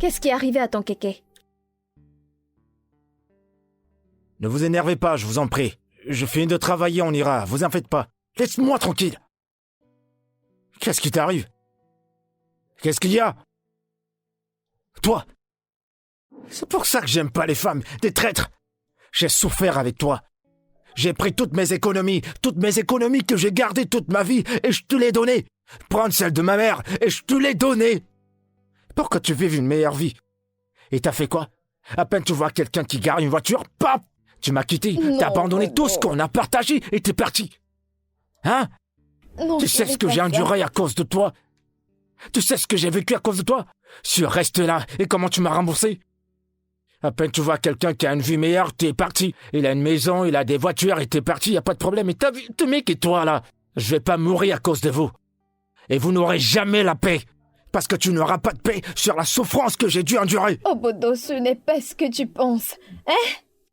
Qu'est-ce qui est arrivé à ton kéké? Ne vous énervez pas, je vous en prie. Je finis de travailler, on ira, vous en faites pas. Laisse-moi tranquille. Qu'est-ce qui t'arrive? Qu'est-ce qu'il y a? Toi? C'est pour ça que j'aime pas les femmes, des traîtres. J'ai souffert avec toi. J'ai pris toutes mes économies que j'ai gardées toute ma vie et je te les données. Prendre celle de ma mère et je te l'ai donnée. Pour que tu vives une meilleure vie. Et t'as fait quoi? À peine tu vois quelqu'un qui gare une voiture, paf! Tu m'as quitté, t'as abandonné tout ce qu'on a partagé et t'es parti. Hein? Non, Tu sais ce que j'ai enduré à cause de toi? Tu sais ce que j'ai vécu à cause de toi? Tu restes là et comment tu m'as remboursé? À peine tu vois quelqu'un qui a une vie meilleure, t'es parti. Il a une maison, il a des voitures et t'es parti, y a pas de problème. Et t'as vu, ce mec et toi là, je vais pas mourir à cause de vous. Et vous n'aurez jamais la paix. Parce que tu n'auras pas de paix sur la souffrance que j'ai dû endurer. Obodo, ce n'est pas ce que tu penses. Hein?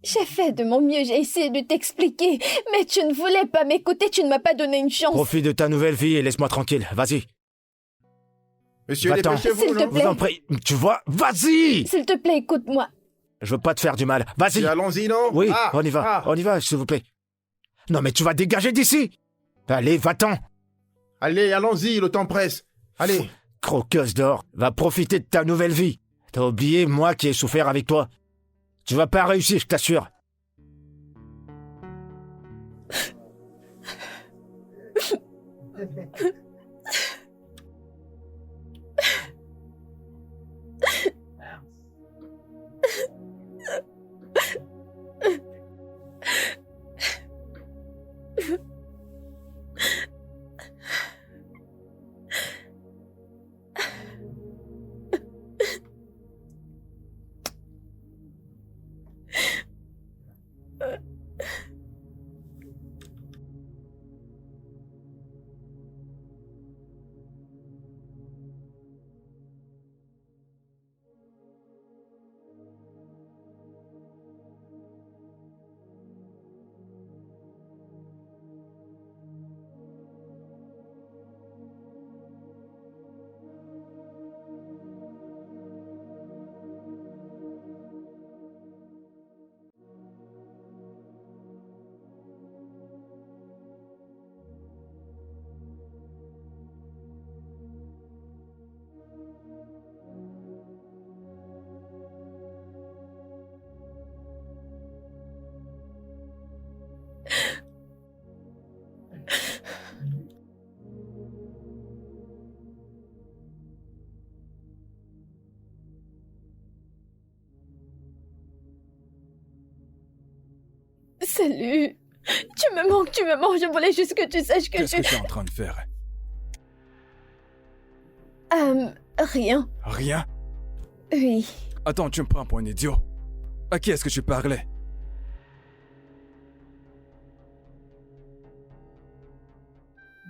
J'ai fait de mon mieux, j'ai essayé de t'expliquer. Mais tu ne voulais pas m'écouter, tu ne m'as pas donné une chance. Profite de ta nouvelle vie et laisse-moi tranquille. Vas-y. Monsieur, Va-t'en. dépêchez-vous, S'il te non? plaît. Vous en prie. Tu vois? Vas-y! S'il te plaît, écoute-moi. Je veux pas te faire du mal. Vas-y. Allons-y, non? Oui, Ah, on y va. ah. On y va, s'il vous plaît. Non, mais tu vas dégager d'ici. Allez, va-t'en. Allez, allons-y, le temps presse. Allez. Croqueuse d'or, va profiter de ta nouvelle vie. T'as oublié moi qui ai souffert avec toi. Tu vas pas réussir, je t'assure. Salut. Tu me manques. Je voulais juste que tu saches que Qu'est-ce que tu es en train de faire? Rien. Rien? Oui. Attends, tu me prends pour un idiot. À qui est-ce que tu parlais?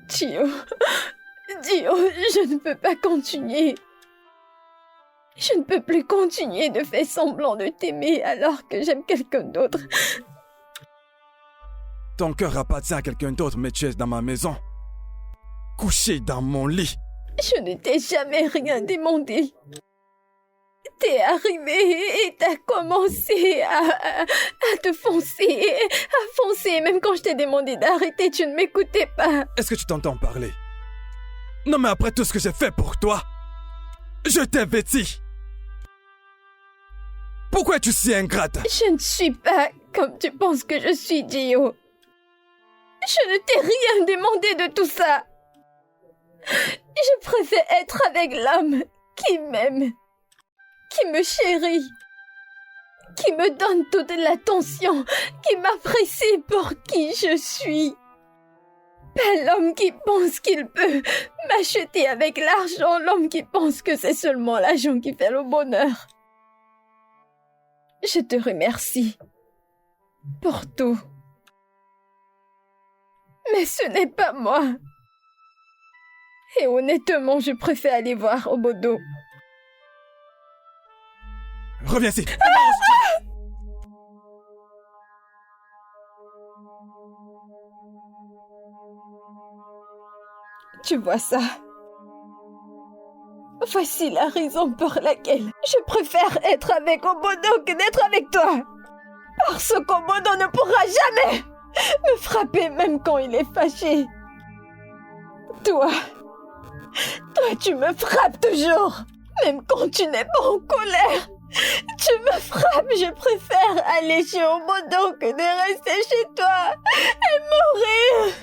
Dio, je ne peux pas continuer. Je ne peux plus continuer de faire semblant de t'aimer alors que j'aime quelqu'un d'autre. Ton cœur appartient à quelqu'un d'autre, mais tu es dans ma maison. Couché dans mon lit. Je ne t'ai jamais rien demandé. T'es arrivé et t'as commencé à te foncer, à foncer. Même quand je t'ai demandé d'arrêter, tu ne m'écoutais pas. Est-ce que tu t'entends parler? Non, mais après tout ce que j'ai fait pour toi, je t'ai vêti. Pourquoi es-tu si ingrate? Je ne suis pas comme tu penses que je suis, Dio. Je ne t'ai rien demandé de tout ça. Je préfère être avec l'homme qui m'aime, qui me chérit, qui me donne toute l'attention, qui m'apprécie pour qui je suis. Pas l'homme qui pense qu'il peut m'acheter avec l'argent, l'homme qui pense que c'est seulement l'argent qui fait le bonheur. Je te remercie pour tout. Mais ce n'est pas moi. Et honnêtement, je préfère aller voir Obodo. Reviens ici. Tu vois ça? Voici la raison pour laquelle je préfère être avec Obodo que d'être avec toi. Parce qu'Obodo ne pourra jamais me frapper même quand il est fâché. Toi, tu me frappes toujours. Même quand tu n'es pas en colère. Tu me frappes. Je préfère aller chez Obodo que de rester chez toi et mourir.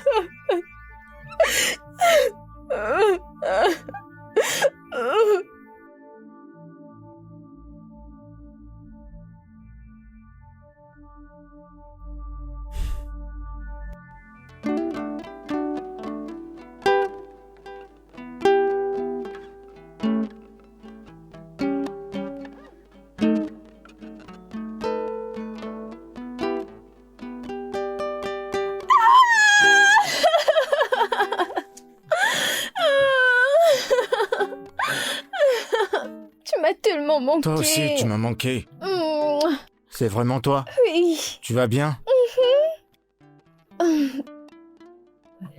Tu m'as tellement manqué. Toi aussi, tu m'as manqué. C'est vraiment toi? Oui. Tu vas bien?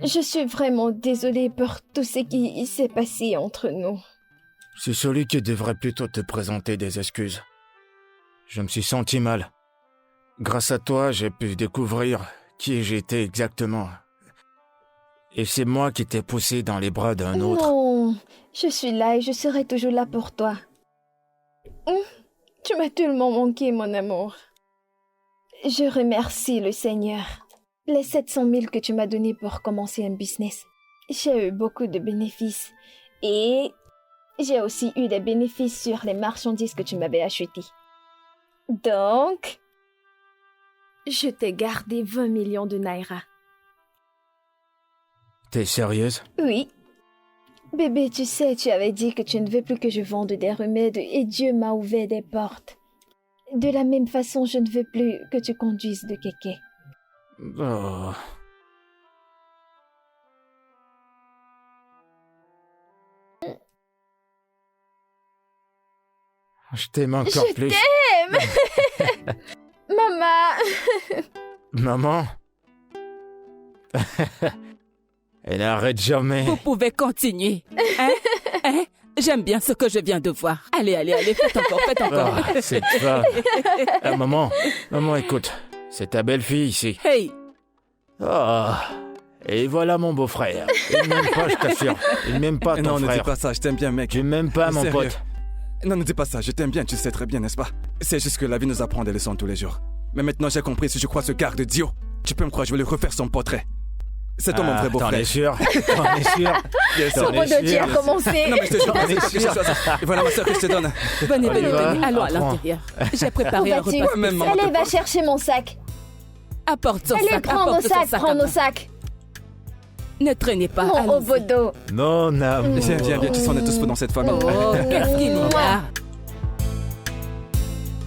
Je suis vraiment désolée pour tout ce qui s'est passé entre nous. C'est celui qui devrait plutôt te présenter des excuses. Je me suis senti mal. Grâce à toi, j'ai pu découvrir qui j'étais exactement. Et c'est moi qui t'ai poussé dans les bras d'un autre. Non, je suis là et je serai toujours là pour toi. Tu m'as tellement manqué, mon amour. Je remercie le Seigneur. Les 700 000 que tu m'as donnés pour commencer un business. J'ai eu beaucoup de bénéfices. Et j'ai aussi eu des bénéfices sur les marchandises que tu m'avais achetées. Donc, je t'ai gardé 20 millions de naira. T'es sérieuse? Oui. Bébé, tu sais, tu avais dit que tu ne veux plus que je vende des remèdes et Dieu m'a ouvert des portes. De la même façon, je ne veux plus que tu conduises de kéké. Oh. Je t'aime encore plus. Je t'aime. Maman. Maman? Elle n'arrête jamais. Vous pouvez continuer. Hein? J'aime bien ce que je viens de voir. Allez, faites encore. Oh, c'est toi. Maman, écoute. C'est ta belle-fille ici. Hey. Oh. Et voilà mon beau-frère. Il m'aime pas, je t'assure. Il m'aime pas ton non, frère. Ne dis pas ça, je t'aime bien, mec. Tu m'aimes pas, mon Sérieux. pote. Non, ne dis pas ça, je t'aime bien, tu sais très bien, n'est-ce pas? C'est juste que la vie nous apprend des leçons tous les jours. Mais maintenant, j'ai compris, si je crois ce garde Dio, tu peux me croire, je vais lui refaire son portrait. C'est toi mon vrai beau-frère. T'en es sûr? T'en es sûr? Obodo, tu as commencé. Non, mais je te jure, quelque chose. Voilà ma soeur que je te donne. Venez, allons à l'intérieur. J'ai préparé un repas. Allez, va chercher mon sac. Apporte son Allez, sac. prends nos apporte son sacs, sac prends à nos moi. sacs. Ne traînez pas. Mon allons-y. Obodo. Mon amour. Viens, tu sais, on est tous fous dans cette famille. Oh, qu'est-ce qu'il y a?